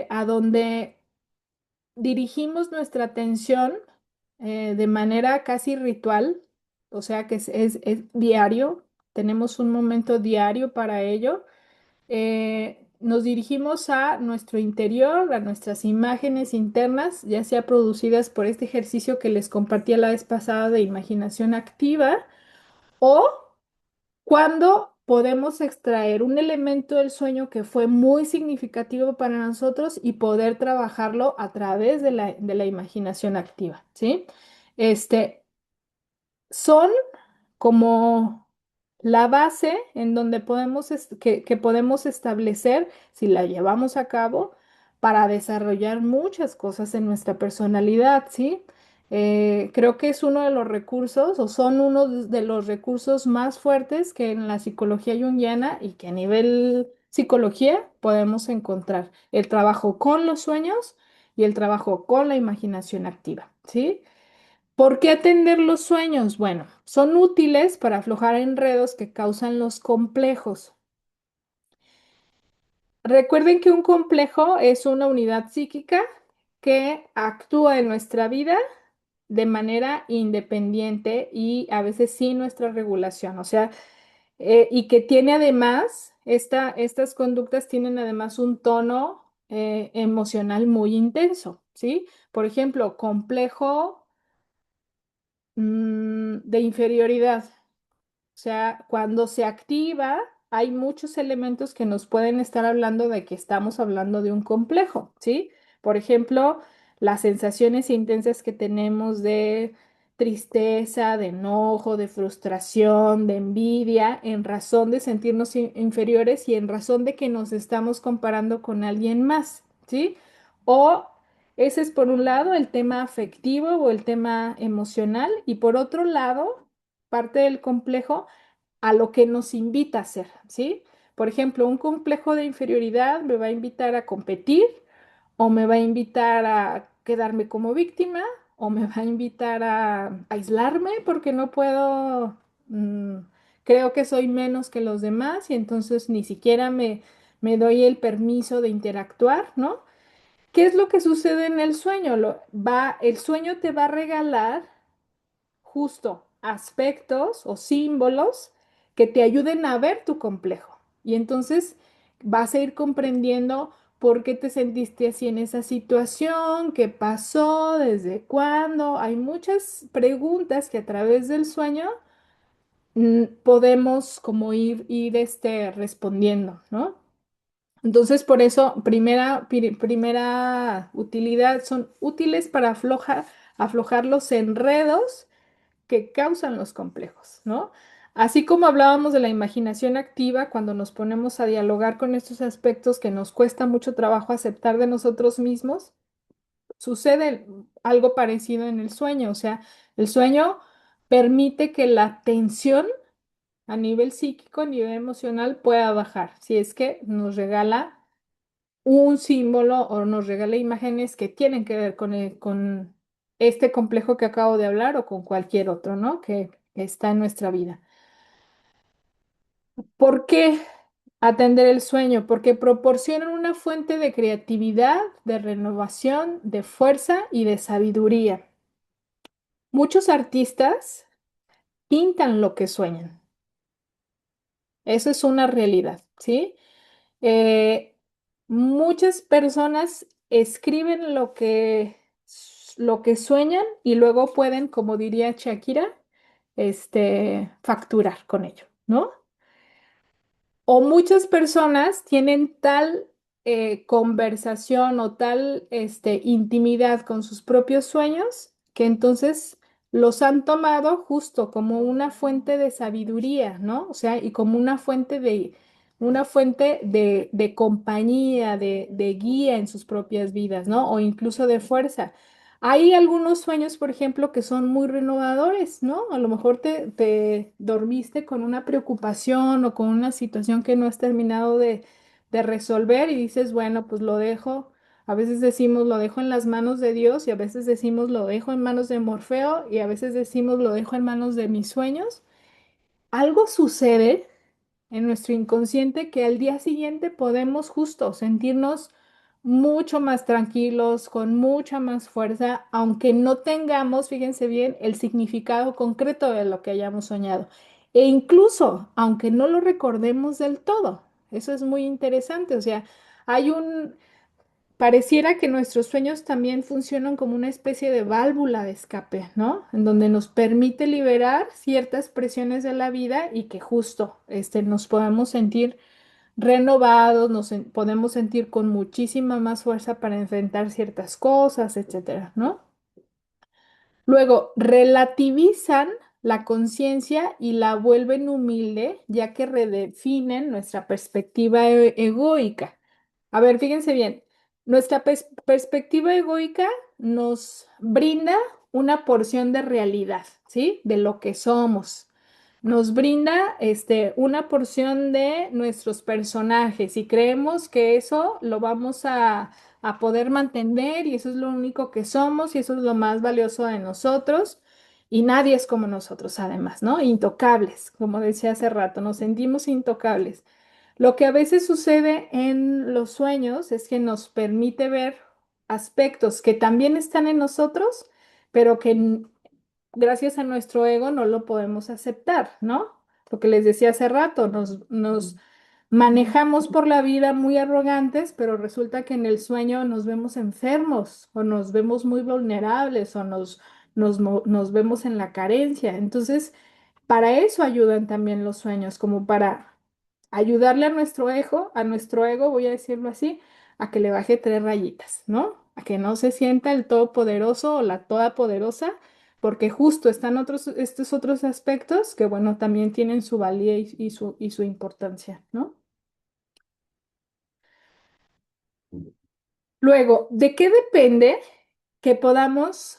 a donde dirigimos nuestra atención de manera casi ritual, o sea que es diario, tenemos un momento diario para ello, nos dirigimos a nuestro interior, a nuestras imágenes internas, ya sea producidas por este ejercicio que les compartí la vez pasada de imaginación activa, o cuando podemos extraer un elemento del sueño que fue muy significativo para nosotros y poder trabajarlo a través de la imaginación activa, ¿sí? Este, son como la base en donde que podemos establecer, si la llevamos a cabo, para desarrollar muchas cosas en nuestra personalidad, ¿sí? Creo que es uno de los recursos o son uno de los recursos más fuertes que en la psicología junguiana y que a nivel psicología podemos encontrar. El trabajo con los sueños y el trabajo con la imaginación activa, ¿sí? ¿Por qué atender los sueños? Bueno, son útiles para aflojar enredos que causan los complejos. Recuerden que un complejo es una unidad psíquica que actúa en nuestra vida de manera independiente y a veces sin nuestra regulación. O sea, y que tiene además, estas conductas tienen además un tono emocional muy intenso, ¿sí? Por ejemplo, complejo de inferioridad. O sea, cuando se activa, hay muchos elementos que nos pueden estar hablando de que estamos hablando de un complejo, ¿sí? Por ejemplo, las sensaciones intensas que tenemos de tristeza, de enojo, de frustración, de envidia, en razón de sentirnos inferiores y en razón de que nos estamos comparando con alguien más, ¿sí? O ese es por un lado el tema afectivo o el tema emocional y por otro lado, parte del complejo a lo que nos invita a hacer, ¿sí? Por ejemplo, un complejo de inferioridad me va a invitar a competir o me va a invitar a quedarme como víctima o me va a invitar a aislarme porque no puedo, creo que soy menos que los demás y entonces ni siquiera me doy el permiso de interactuar, ¿no? ¿Qué es lo que sucede en el sueño? El sueño te va a regalar justo aspectos o símbolos que te ayuden a ver tu complejo. Y entonces vas a ir comprendiendo por qué te sentiste así en esa situación, qué pasó, desde cuándo. Hay muchas preguntas que a través del sueño podemos como ir respondiendo, ¿no? Entonces, por eso, primera utilidad, son útiles para aflojar los enredos que causan los complejos, ¿no? Así como hablábamos de la imaginación activa, cuando nos ponemos a dialogar con estos aspectos que nos cuesta mucho trabajo aceptar de nosotros mismos, sucede algo parecido en el sueño, o sea, el sueño permite que la tensión a nivel psíquico, a nivel emocional, pueda bajar. Si es que nos regala un símbolo o nos regala imágenes que tienen que ver con este complejo que acabo de hablar o con cualquier otro, ¿no? Que está en nuestra vida. ¿Por qué atender el sueño? Porque proporcionan una fuente de creatividad, de renovación, de fuerza y de sabiduría. Muchos artistas pintan lo que sueñan. Eso es una realidad, ¿sí? Eh, Muchas personas escriben lo que sueñan y luego pueden, como diría Shakira, facturar con ello, ¿no? O muchas personas tienen tal conversación o tal intimidad con sus propios sueños que entonces los han tomado justo como una fuente de sabiduría, ¿no? O sea, y como una fuente de compañía, de guía en sus propias vidas, ¿no? O incluso de fuerza. Hay algunos sueños, por ejemplo, que son muy renovadores, ¿no? A lo mejor te dormiste con una preocupación o con una situación que no has terminado de resolver y dices, bueno, pues lo dejo. A veces decimos lo dejo en las manos de Dios y a veces decimos lo dejo en manos de Morfeo y a veces decimos lo dejo en manos de mis sueños. Algo sucede en nuestro inconsciente que al día siguiente podemos justo sentirnos mucho más tranquilos, con mucha más fuerza, aunque no tengamos, fíjense bien, el significado concreto de lo que hayamos soñado. E incluso, aunque no lo recordemos del todo. Eso es muy interesante. O sea, hay un, pareciera que nuestros sueños también funcionan como una especie de válvula de escape, ¿no? En donde nos permite liberar ciertas presiones de la vida y que justo nos podemos sentir renovados, podemos sentir con muchísima más fuerza para enfrentar ciertas cosas, etcétera, ¿no? Luego, relativizan la conciencia y la vuelven humilde, ya que redefinen nuestra perspectiva egoica. A ver, fíjense bien, nuestra perspectiva egoica nos brinda una porción de realidad, ¿sí? De lo que somos. Nos brinda una porción de nuestros personajes y creemos que eso lo vamos a poder mantener y eso es lo único que somos y eso es lo más valioso de nosotros y nadie es como nosotros además, ¿no? Intocables, como decía hace rato, nos sentimos intocables. Lo que a veces sucede en los sueños es que nos permite ver aspectos que también están en nosotros, pero que gracias a nuestro ego no lo podemos aceptar, ¿no? Lo que les decía hace rato, nos manejamos por la vida muy arrogantes, pero resulta que en el sueño nos vemos enfermos o nos vemos muy vulnerables o nos vemos en la carencia. Entonces, para eso ayudan también los sueños, como para ayudarle a nuestro ego, voy a decirlo así, a que le baje 3 rayitas, ¿no? A que no se sienta el todopoderoso o la todopoderosa, porque justo están estos otros aspectos que, bueno, también tienen su valía y su importancia, ¿no? Luego, ¿de qué depende que podamos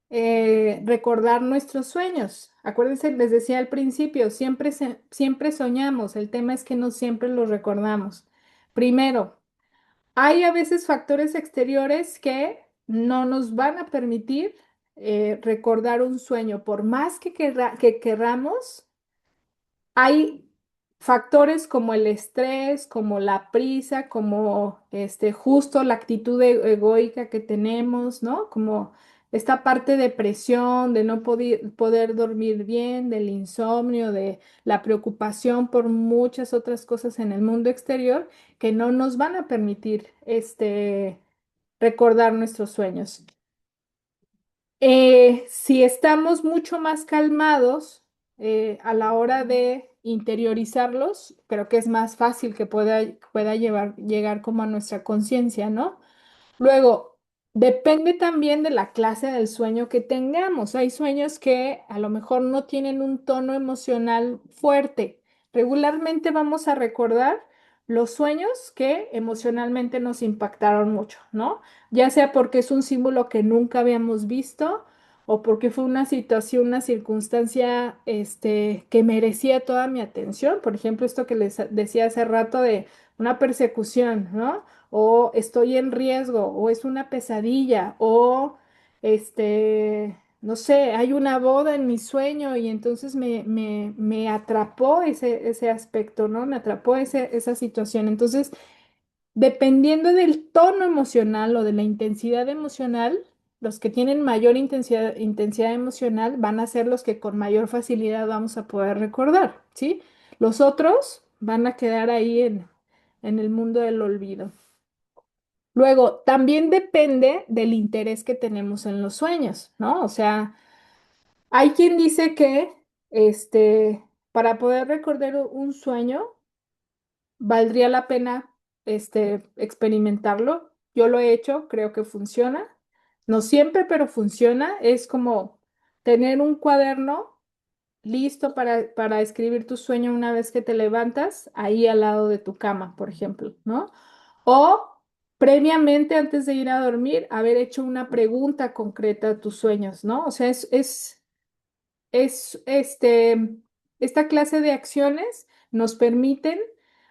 recordar nuestros sueños? Acuérdense, les decía al principio, siempre soñamos, el tema es que no siempre los recordamos. Primero, hay a veces factores exteriores que no nos van a permitir recordar un sueño, por más que querramos. Hay factores como el estrés, como la prisa, como justo la actitud egoica que tenemos, ¿no? Como esta parte de presión, de no poder dormir bien, del insomnio, de la preocupación por muchas otras cosas en el mundo exterior que no nos van a permitir recordar nuestros sueños. Si estamos mucho más calmados a la hora de interiorizarlos, creo que es más fácil que pueda llegar como a nuestra conciencia, ¿no? Luego, depende también de la clase del sueño que tengamos. Hay sueños que a lo mejor no tienen un tono emocional fuerte. Regularmente vamos a recordar los sueños que emocionalmente nos impactaron mucho, ¿no? Ya sea porque es un símbolo que nunca habíamos visto o porque fue una situación, una circunstancia, que merecía toda mi atención. Por ejemplo, esto que les decía hace rato de una persecución, ¿no? O estoy en riesgo, o es una pesadilla, o no sé, hay una boda en mi sueño y entonces me atrapó ese aspecto, ¿no? Me atrapó esa situación. Entonces, dependiendo del tono emocional o de la intensidad emocional, los que tienen mayor intensidad emocional van a ser los que con mayor facilidad vamos a poder recordar, ¿sí? Los otros van a quedar ahí en el mundo del olvido. Luego, también depende del interés que tenemos en los sueños, ¿no? O sea, hay quien dice que para poder recordar un sueño, valdría la pena experimentarlo. Yo lo he hecho, creo que funciona. No siempre, pero funciona. Es como tener un cuaderno listo para escribir tu sueño una vez que te levantas, ahí al lado de tu cama, por ejemplo, ¿no? O previamente, antes de ir a dormir, haber hecho una pregunta concreta a tus sueños, ¿no? O sea, es esta clase de acciones nos permiten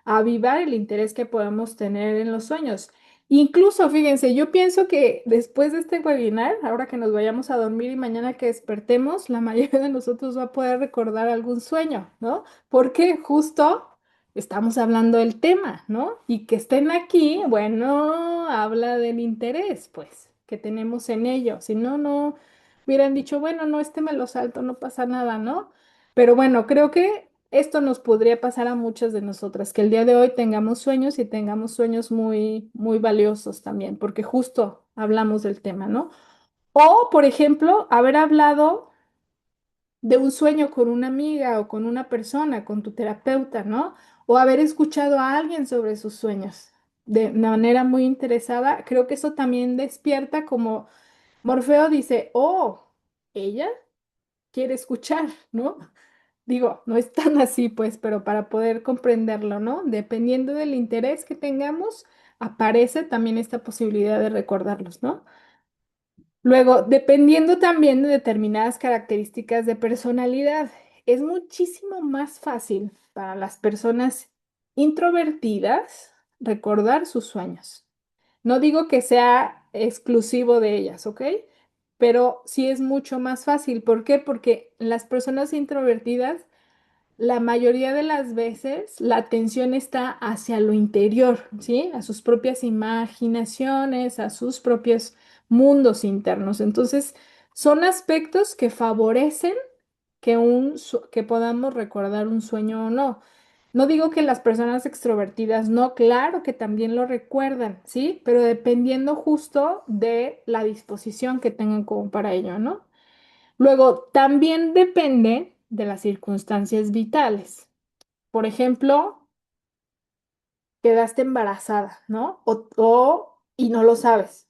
avivar el interés que podemos tener en los sueños. Incluso, fíjense, yo pienso que después de este webinar, ahora que nos vayamos a dormir y mañana que despertemos, la mayoría de nosotros va a poder recordar algún sueño, ¿no? Porque justo estamos hablando del tema, ¿no? Y que estén aquí, bueno, habla del interés, pues, que tenemos en ello. Si no, no hubieran dicho, bueno, no, me lo salto, no pasa nada, ¿no? Pero bueno, creo que esto nos podría pasar a muchas de nosotras, que el día de hoy tengamos sueños y tengamos sueños muy, muy valiosos también, porque justo hablamos del tema, ¿no? O, por ejemplo, haber hablado de un sueño con una amiga o con una persona, con tu terapeuta, ¿no? O haber escuchado a alguien sobre sus sueños de una manera muy interesada, creo que eso también despierta como Morfeo dice, oh, ella quiere escuchar, ¿no? Digo, no es tan así, pues, pero para poder comprenderlo, ¿no? Dependiendo del interés que tengamos, aparece también esta posibilidad de recordarlos, ¿no? Luego, dependiendo también de determinadas características de personalidad, es muchísimo más fácil para las personas introvertidas recordar sus sueños. No digo que sea exclusivo de ellas, ¿ok? Pero sí es mucho más fácil. ¿Por qué? Porque las personas introvertidas, la mayoría de las veces, la atención está hacia lo interior, ¿sí? A sus propias imaginaciones, a sus propios mundos internos. Entonces, son aspectos que favorecen que podamos recordar un sueño o no. No digo que las personas extrovertidas no, claro que también lo recuerdan, ¿sí? Pero dependiendo justo de la disposición que tengan como para ello, ¿no? Luego, también depende de las circunstancias vitales. Por ejemplo, quedaste embarazada, ¿no? Y no lo sabes,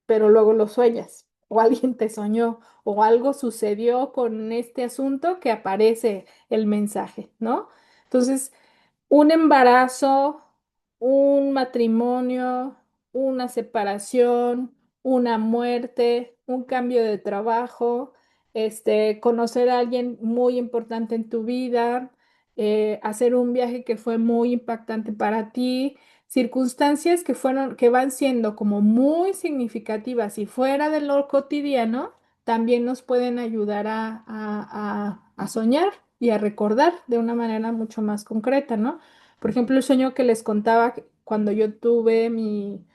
pero luego lo sueñas, o alguien te soñó, o algo sucedió con este asunto que aparece el mensaje, ¿no? Entonces, un embarazo, un matrimonio, una separación, una muerte, un cambio de trabajo, conocer a alguien muy importante en tu vida, hacer un viaje que fue muy impactante para ti, circunstancias que van siendo como muy significativas y fuera de lo cotidiano, también nos pueden ayudar a soñar y a recordar de una manera mucho más concreta, ¿no? Por ejemplo, el sueño que les contaba cuando yo tuve mi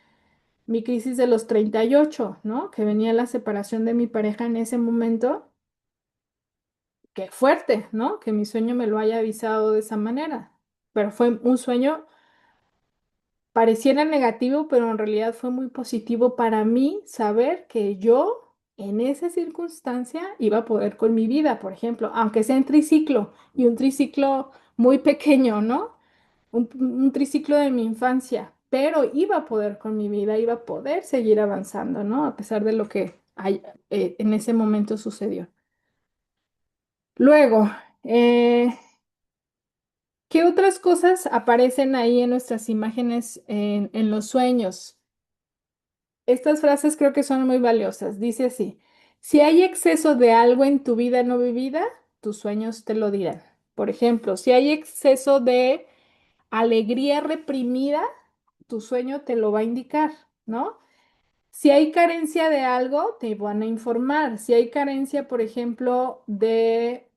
crisis de los 38, ¿no? Que venía la separación de mi pareja en ese momento. Qué fuerte, ¿no? Que mi sueño me lo haya avisado de esa manera. Pero fue un sueño, pareciera negativo, pero en realidad fue muy positivo para mí saber que yo en esa circunstancia iba a poder con mi vida, por ejemplo, aunque sea en triciclo y un triciclo muy pequeño, ¿no? Un triciclo de mi infancia, pero iba a poder con mi vida, iba a poder seguir avanzando, ¿no? A pesar de lo que en ese momento sucedió. Luego, eh, ¿qué otras cosas aparecen ahí en nuestras imágenes en los sueños? Estas frases creo que son muy valiosas. Dice así, Si hay exceso de algo en tu vida no vivida, tus sueños te lo dirán. Por ejemplo, si hay exceso de alegría reprimida, tu sueño te lo va a indicar, ¿no? Si hay carencia de algo, te van a informar. Si hay carencia, por ejemplo, de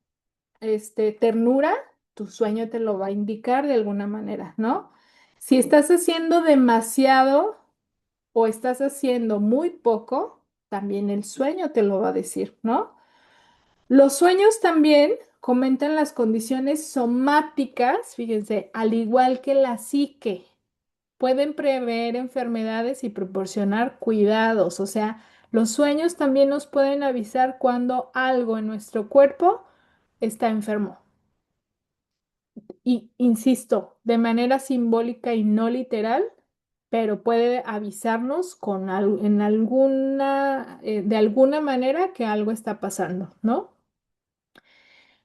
ternura, tu sueño te lo va a indicar de alguna manera, ¿no? Si estás haciendo demasiado o estás haciendo muy poco, también el sueño te lo va a decir, ¿no? Los sueños también comentan las condiciones somáticas, fíjense, al igual que la psique. Pueden prever enfermedades y proporcionar cuidados. O sea, los sueños también nos pueden avisar cuando algo en nuestro cuerpo está enfermo. Y insisto, de manera simbólica y no literal, pero puede avisarnos en alguna, de alguna manera que algo está pasando, ¿no?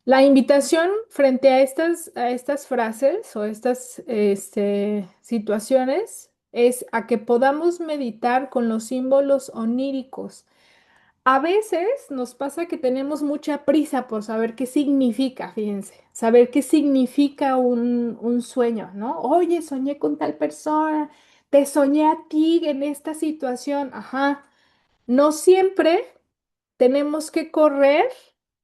La invitación frente a estas frases o estas situaciones es a que podamos meditar con los símbolos oníricos. A veces nos pasa que tenemos mucha prisa por saber qué significa, fíjense, saber qué significa un sueño, ¿no? Oye, soñé con tal persona, te soñé a ti en esta situación, ajá. No siempre tenemos que correr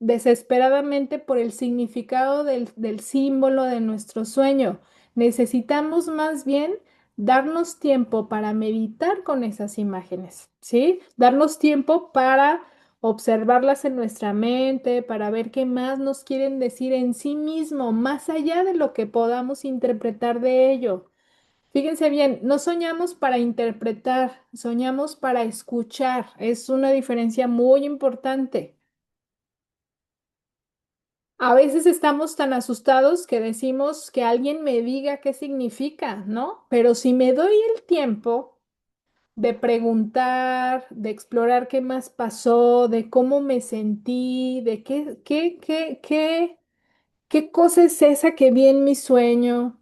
desesperadamente por el significado del símbolo de nuestro sueño. Necesitamos más bien darnos tiempo para meditar con esas imágenes, ¿sí? Darnos tiempo para observarlas en nuestra mente, para ver qué más nos quieren decir en sí mismo, más allá de lo que podamos interpretar de ello. Fíjense bien, no soñamos para interpretar, soñamos para escuchar. Es una diferencia muy importante. A veces estamos tan asustados que decimos que alguien me diga qué significa, ¿no? Pero si me doy el tiempo de preguntar, de explorar qué más pasó, de cómo me sentí, de qué cosa es esa que vi en mi sueño.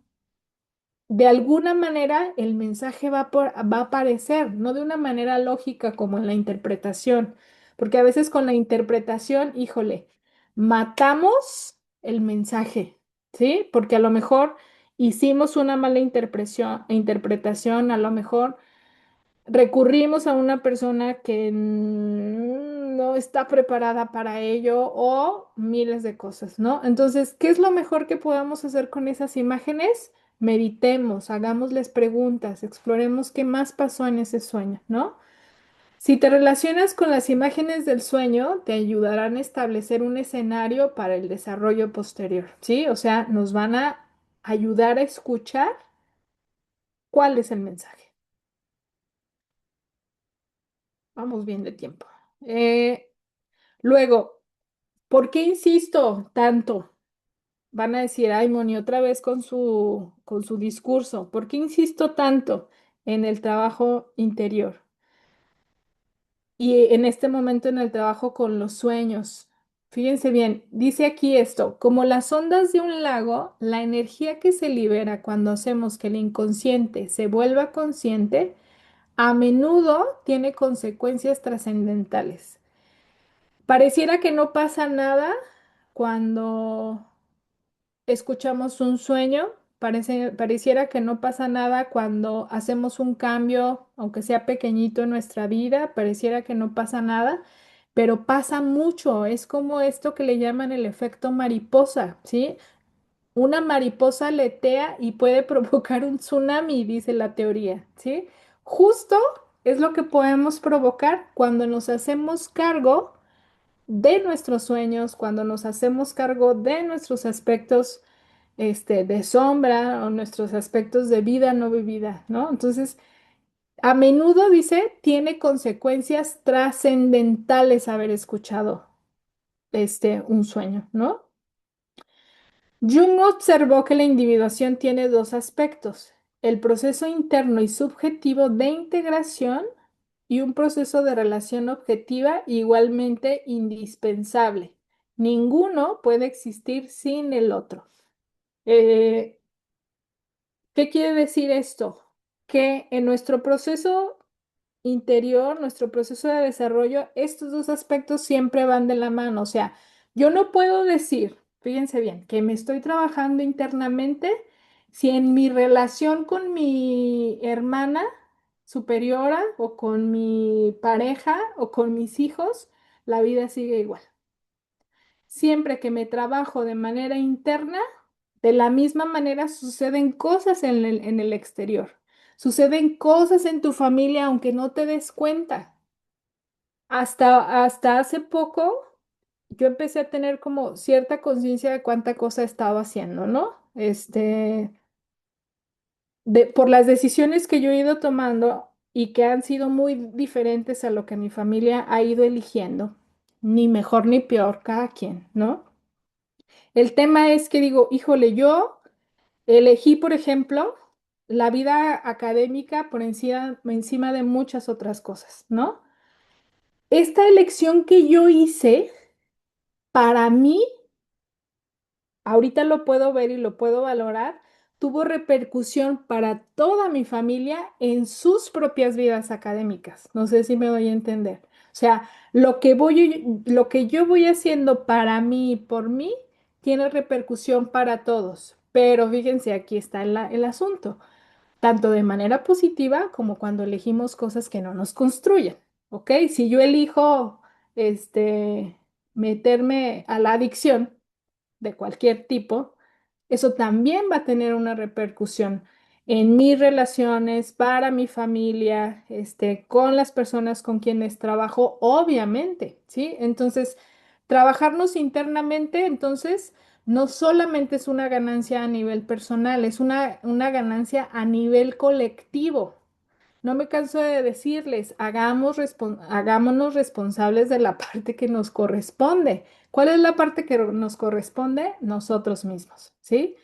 De alguna manera el mensaje va a aparecer, no de una manera lógica como en la interpretación, porque a veces con la interpretación, híjole, matamos el mensaje, ¿sí? Porque a lo mejor hicimos una mala interpretación, a lo mejor recurrimos a una persona que no está preparada para ello o miles de cosas, ¿no? Entonces, ¿qué es lo mejor que podamos hacer con esas imágenes? Meditemos, hagámosles preguntas, exploremos qué más pasó en ese sueño, ¿no? Si te relacionas con las imágenes del sueño, te ayudarán a establecer un escenario para el desarrollo posterior, ¿sí? O sea, nos van a ayudar a escuchar cuál es el mensaje. Vamos bien de tiempo. Eh, Luego, ¿por qué insisto tanto? Van a decir, ay, Moni, otra vez con su discurso. ¿Por qué insisto tanto en el trabajo interior? Y en este momento en el trabajo con los sueños. Fíjense bien, dice aquí esto, como las ondas de un lago, la energía que se libera cuando hacemos que el inconsciente se vuelva consciente, a menudo tiene consecuencias trascendentales. Pareciera que no pasa nada cuando escuchamos un sueño, pareciera que no pasa nada cuando hacemos un cambio, aunque sea pequeñito en nuestra vida, pareciera que no pasa nada, pero pasa mucho. Es como esto que le llaman el efecto mariposa, ¿sí? Una mariposa aletea y puede provocar un tsunami, dice la teoría, ¿sí? Justo es lo que podemos provocar cuando nos hacemos cargo de nuestros sueños, cuando nos hacemos cargo de nuestros aspectos de sombra o nuestros aspectos de vida no vivida, ¿no? Entonces, a menudo, dice, tiene consecuencias trascendentales haber escuchado un sueño, ¿no? Jung observó que la individuación tiene dos aspectos, el proceso interno y subjetivo de integración y un proceso de relación objetiva igualmente indispensable. Ninguno puede existir sin el otro. Eh, ¿Qué quiere decir esto? Que en nuestro proceso interior, nuestro proceso de desarrollo, estos dos aspectos siempre van de la mano. O sea, yo no puedo decir, fíjense bien, que me estoy trabajando internamente si en mi relación con mi hermana superiora o con mi pareja o con mis hijos, la vida sigue igual. Siempre que me trabajo de manera interna, de la misma manera suceden cosas en el exterior. Suceden cosas en tu familia aunque no te des cuenta. Hasta hace poco yo empecé a tener como cierta conciencia de cuánta cosa estaba haciendo, ¿no? Por las decisiones que yo he ido tomando y que han sido muy diferentes a lo que mi familia ha ido eligiendo, ni mejor ni peor, cada quien, ¿no? El tema es que digo, híjole, yo elegí, por ejemplo, la vida académica encima de muchas otras cosas, ¿no? Esta elección que yo hice, para mí, ahorita lo puedo ver y lo puedo valorar, tuvo repercusión para toda mi familia en sus propias vidas académicas. No sé si me doy a entender. O sea, lo que yo voy haciendo para mí y por mí tiene repercusión para todos. Pero fíjense, aquí está el asunto, tanto de manera positiva como cuando elegimos cosas que no nos construyen. ¿Ok? Si yo elijo este, meterme a la adicción, de cualquier tipo, eso también va a tener una repercusión en mis relaciones, para mi familia, con las personas con quienes trabajo, obviamente, ¿sí? Entonces, trabajarnos internamente, entonces, no solamente es una ganancia a nivel personal, es una ganancia a nivel colectivo. No me canso de decirles, hagámonos responsables de la parte que nos corresponde. ¿Cuál es la parte que nos corresponde? Nosotros mismos, ¿sí?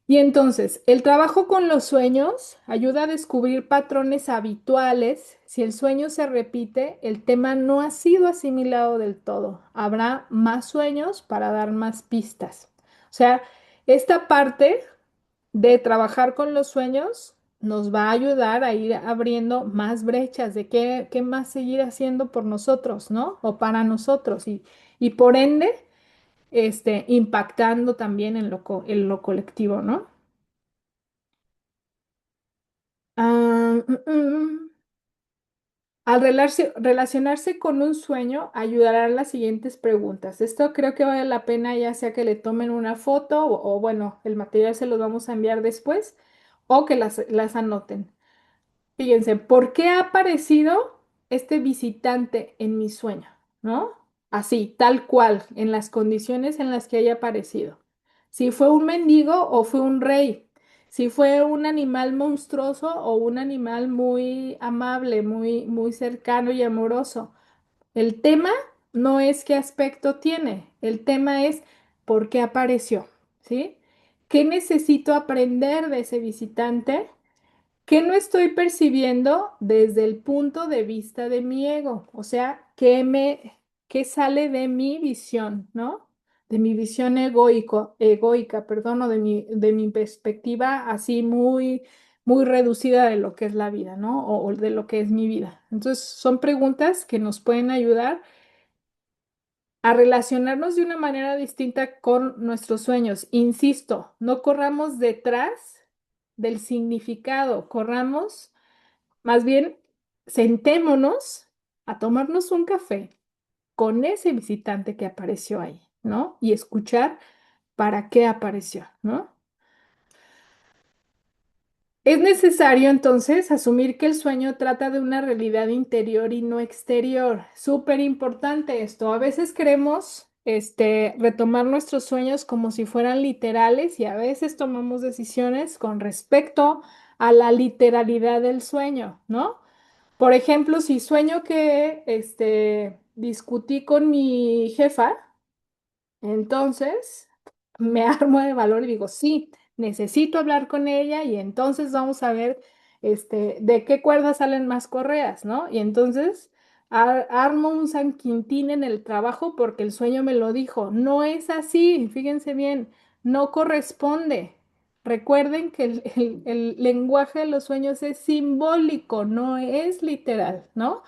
Y entonces, el trabajo con los sueños ayuda a descubrir patrones habituales. Si el sueño se repite, el tema no ha sido asimilado del todo. Habrá más sueños para dar más pistas. O sea, esta parte de trabajar con los sueños nos va a ayudar a ir abriendo más brechas de qué más seguir haciendo por nosotros, ¿no? O para nosotros y por ende, impactando también en lo colectivo, ¿no? Ah, Al relacionarse con un sueño, ayudarán las siguientes preguntas. Esto creo que vale la pena ya sea que le tomen una foto bueno, el material se los vamos a enviar después o que las anoten. Fíjense, ¿por qué ha aparecido este visitante en mi sueño? ¿No? Así, tal cual, en las condiciones en las que haya aparecido. Si fue un mendigo o fue un rey. Si fue un animal monstruoso o un animal muy amable, muy cercano y amoroso. El tema no es qué aspecto tiene, el tema es por qué apareció, ¿sí? ¿Qué necesito aprender de ese visitante? ¿Qué no estoy percibiendo desde el punto de vista de mi ego? O sea, qué sale de mi visión, ¿no? De mi visión egoica, perdón, o de mi perspectiva así muy reducida de lo que es la vida, ¿no? O de lo que es mi vida. Entonces, son preguntas que nos pueden ayudar a relacionarnos de una manera distinta con nuestros sueños. Insisto, no corramos detrás del significado, corramos más bien, sentémonos a tomarnos un café con ese visitante que apareció ahí, ¿no? Y escuchar para qué apareció, ¿no? Es necesario entonces asumir que el sueño trata de una realidad interior y no exterior. Súper importante esto. A veces queremos, retomar nuestros sueños como si fueran literales y a veces tomamos decisiones con respecto a la literalidad del sueño, ¿no? Por ejemplo, si sueño que discutí con mi jefa, entonces me armo de valor y digo, sí, necesito hablar con ella y entonces vamos a ver de qué cuerdas salen más correas, ¿no? Y entonces armo un San Quintín en el trabajo porque el sueño me lo dijo. No es así, fíjense bien, no corresponde. Recuerden que el lenguaje de los sueños es simbólico, no es literal, ¿no?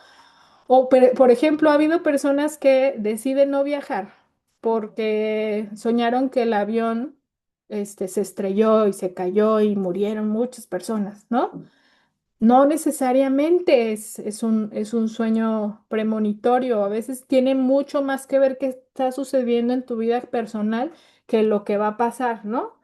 O, por ejemplo, ha habido personas que deciden no viajar porque soñaron que el avión se estrelló y se cayó y murieron muchas personas, ¿no? No necesariamente es un sueño premonitorio, a veces tiene mucho más que ver qué está sucediendo en tu vida personal que lo que va a pasar, ¿no?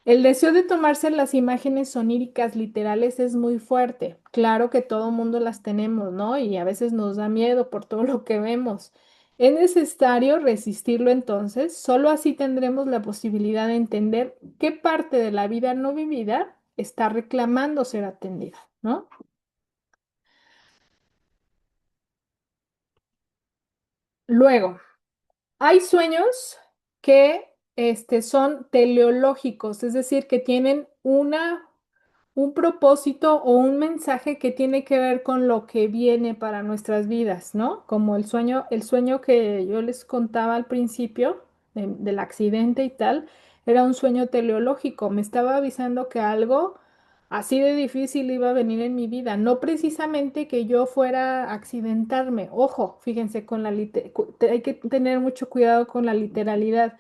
El deseo de tomarse las imágenes soníricas literales es muy fuerte. Claro que todo mundo las tenemos, ¿no? Y a veces nos da miedo por todo lo que vemos. Es necesario resistirlo entonces, solo así tendremos la posibilidad de entender qué parte de la vida no vivida está reclamando ser atendida, ¿no? Luego, hay sueños que son teleológicos, es decir, que tienen un propósito o un mensaje que tiene que ver con lo que viene para nuestras vidas, ¿no? Como el sueño que yo les contaba al principio del accidente y tal, era un sueño teleológico, me estaba avisando que algo así de difícil iba a venir en mi vida, no precisamente que yo fuera a accidentarme. Ojo, fíjense, hay que tener mucho cuidado con la literalidad,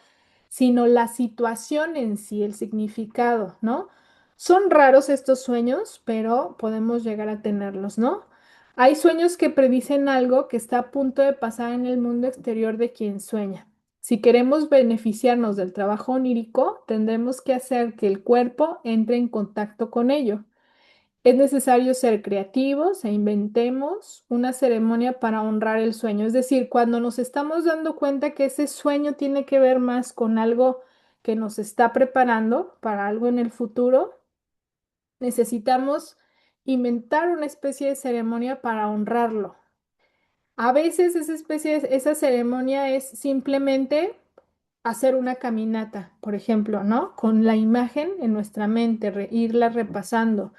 sino la situación en sí, el significado, ¿no? Son raros estos sueños, pero podemos llegar a tenerlos, ¿no? Hay sueños que predicen algo que está a punto de pasar en el mundo exterior de quien sueña. Si queremos beneficiarnos del trabajo onírico, tendremos que hacer que el cuerpo entre en contacto con ello. Es necesario ser creativos e inventemos una ceremonia para honrar el sueño. Es decir, cuando nos estamos dando cuenta que ese sueño tiene que ver más con algo que nos está preparando para algo en el futuro, necesitamos inventar una especie de ceremonia para honrarlo. A veces esa ceremonia es simplemente hacer una caminata, por ejemplo, ¿no? Con la imagen en nuestra mente, irla repasando,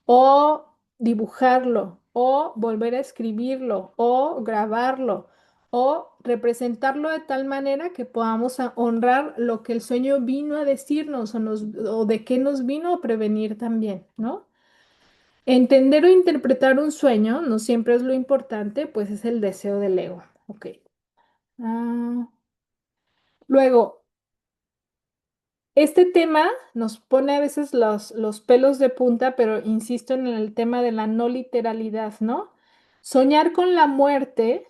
o dibujarlo, o volver a escribirlo, o grabarlo, o representarlo de tal manera que podamos honrar lo que el sueño vino a decirnos o de qué nos vino a prevenir también, ¿no? Entender o interpretar un sueño no siempre es lo importante, pues es el deseo del ego. Ok. Ah, luego, este tema nos pone a veces los pelos de punta, pero insisto en el tema de la no literalidad, ¿no? Soñar con la muerte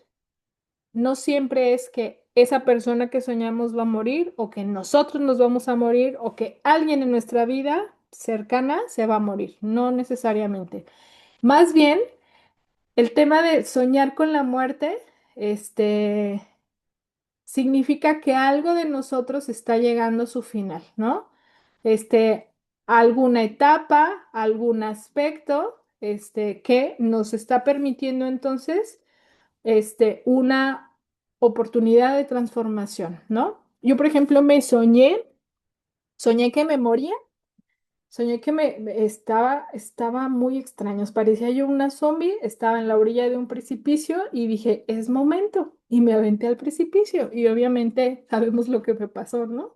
no siempre es que esa persona que soñamos va a morir o que nosotros nos vamos a morir o que alguien en nuestra vida cercana se va a morir, no necesariamente. Más bien, el tema de soñar con la muerte, este, significa que algo de nosotros está llegando a su final, ¿no? Este, alguna etapa, algún aspecto, que nos está permitiendo entonces, una oportunidad de transformación, ¿no? Yo, por ejemplo, soñé que me moría. Soñé que estaba muy extraño. Parecía yo una zombie, estaba en la orilla de un precipicio y dije, es momento. Y me aventé al precipicio. Y obviamente sabemos lo que me pasó, ¿no?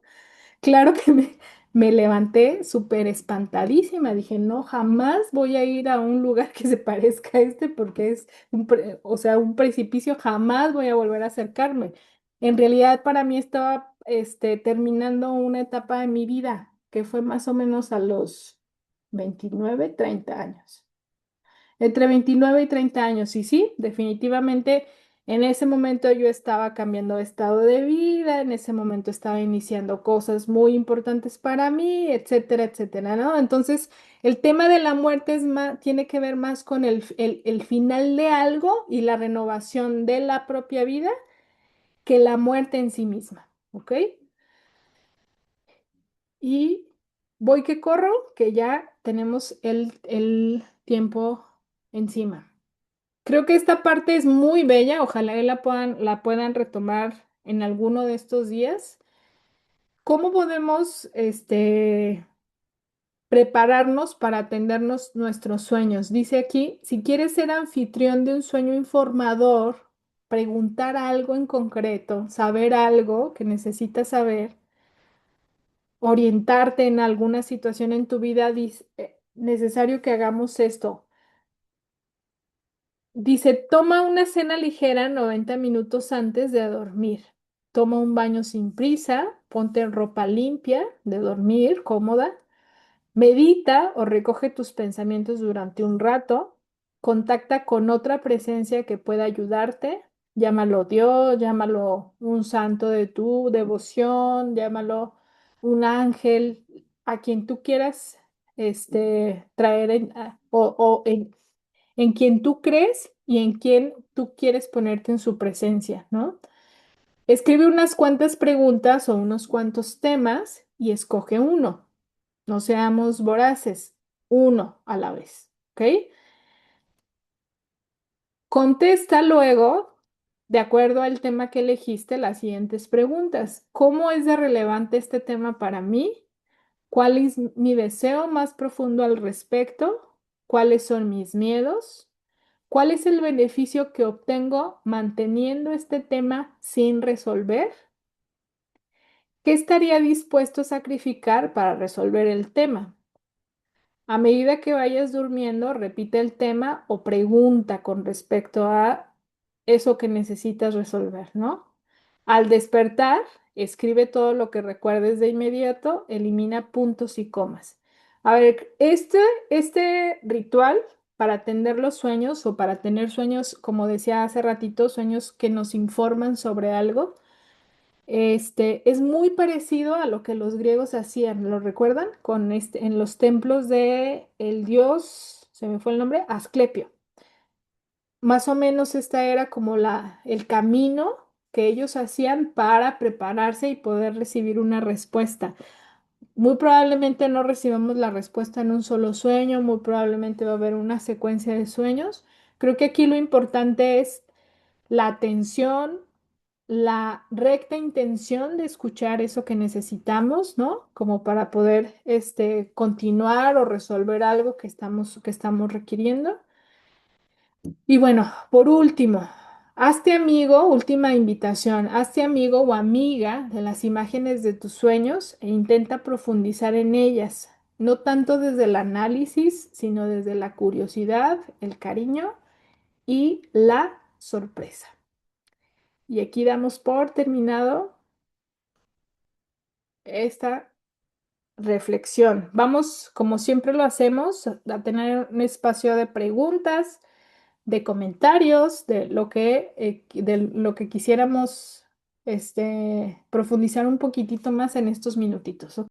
Claro que me levanté súper espantadísima. Dije, no, jamás voy a ir a un lugar que se parezca a este porque es o sea, un precipicio, jamás voy a volver a acercarme. En realidad, para mí estaba terminando una etapa de mi vida, que fue más o menos a los 29 30 años. Entre 29 y 30 años, y sí, definitivamente en ese momento yo estaba cambiando de estado de vida, en ese momento estaba iniciando cosas muy importantes para mí, etcétera, etcétera, ¿no? Entonces, el tema de la muerte tiene que ver más con el final de algo y la renovación de la propia vida que la muerte en sí misma, ¿ok? Y voy que corro, que ya tenemos el tiempo encima. Creo que esta parte es muy bella, ojalá y la puedan retomar en alguno de estos días. ¿Cómo podemos, prepararnos para atendernos nuestros sueños? Dice aquí, si quieres ser anfitrión de un sueño informador, preguntar algo en concreto, saber algo que necesitas saber, orientarte en alguna situación en tu vida, necesario que hagamos esto. Dice, toma una cena ligera 90 minutos antes de dormir. Toma un baño sin prisa, ponte en ropa limpia de dormir, cómoda. Medita o recoge tus pensamientos durante un rato. Contacta con otra presencia que pueda ayudarte. Llámalo Dios, llámalo un santo de tu devoción, llámalo un ángel, a quien tú quieras traer en quien tú crees y en quien tú quieres ponerte en su presencia, ¿no? Escribe unas cuantas preguntas o unos cuantos temas y escoge uno. No seamos voraces, uno a la vez, ¿ok? Contesta luego, de acuerdo al tema que elegiste, las siguientes preguntas. ¿Cómo es de relevante este tema para mí? ¿Cuál es mi deseo más profundo al respecto? ¿Cuáles son mis miedos? ¿Cuál es el beneficio que obtengo manteniendo este tema sin resolver? ¿Qué estaría dispuesto a sacrificar para resolver el tema? A medida que vayas durmiendo, repite el tema o pregunta con respecto a eso que necesitas resolver, ¿no? Al despertar, escribe todo lo que recuerdes de inmediato, elimina puntos y comas. A ver, este ritual para atender los sueños o para tener sueños, como decía hace ratito, sueños que nos informan sobre algo, es muy parecido a lo que los griegos hacían, ¿lo recuerdan? En los templos de el dios, se me fue el nombre, Asclepio. Más o menos esta era como el camino que ellos hacían para prepararse y poder recibir una respuesta. Muy probablemente no recibamos la respuesta en un solo sueño, muy probablemente va a haber una secuencia de sueños. Creo que aquí lo importante es la atención, la recta intención de escuchar eso que necesitamos, ¿no? Como para poder continuar o resolver algo que estamos requiriendo. Y bueno, por último, hazte amigo, última invitación, hazte amigo o amiga de las imágenes de tus sueños e intenta profundizar en ellas, no tanto desde el análisis, sino desde la curiosidad, el cariño y la sorpresa. Y aquí damos por terminado esta reflexión. Vamos, como siempre lo hacemos, a tener un espacio de preguntas, de comentarios, de lo que quisiéramos profundizar un poquitito más en estos minutitos. ¿Ok?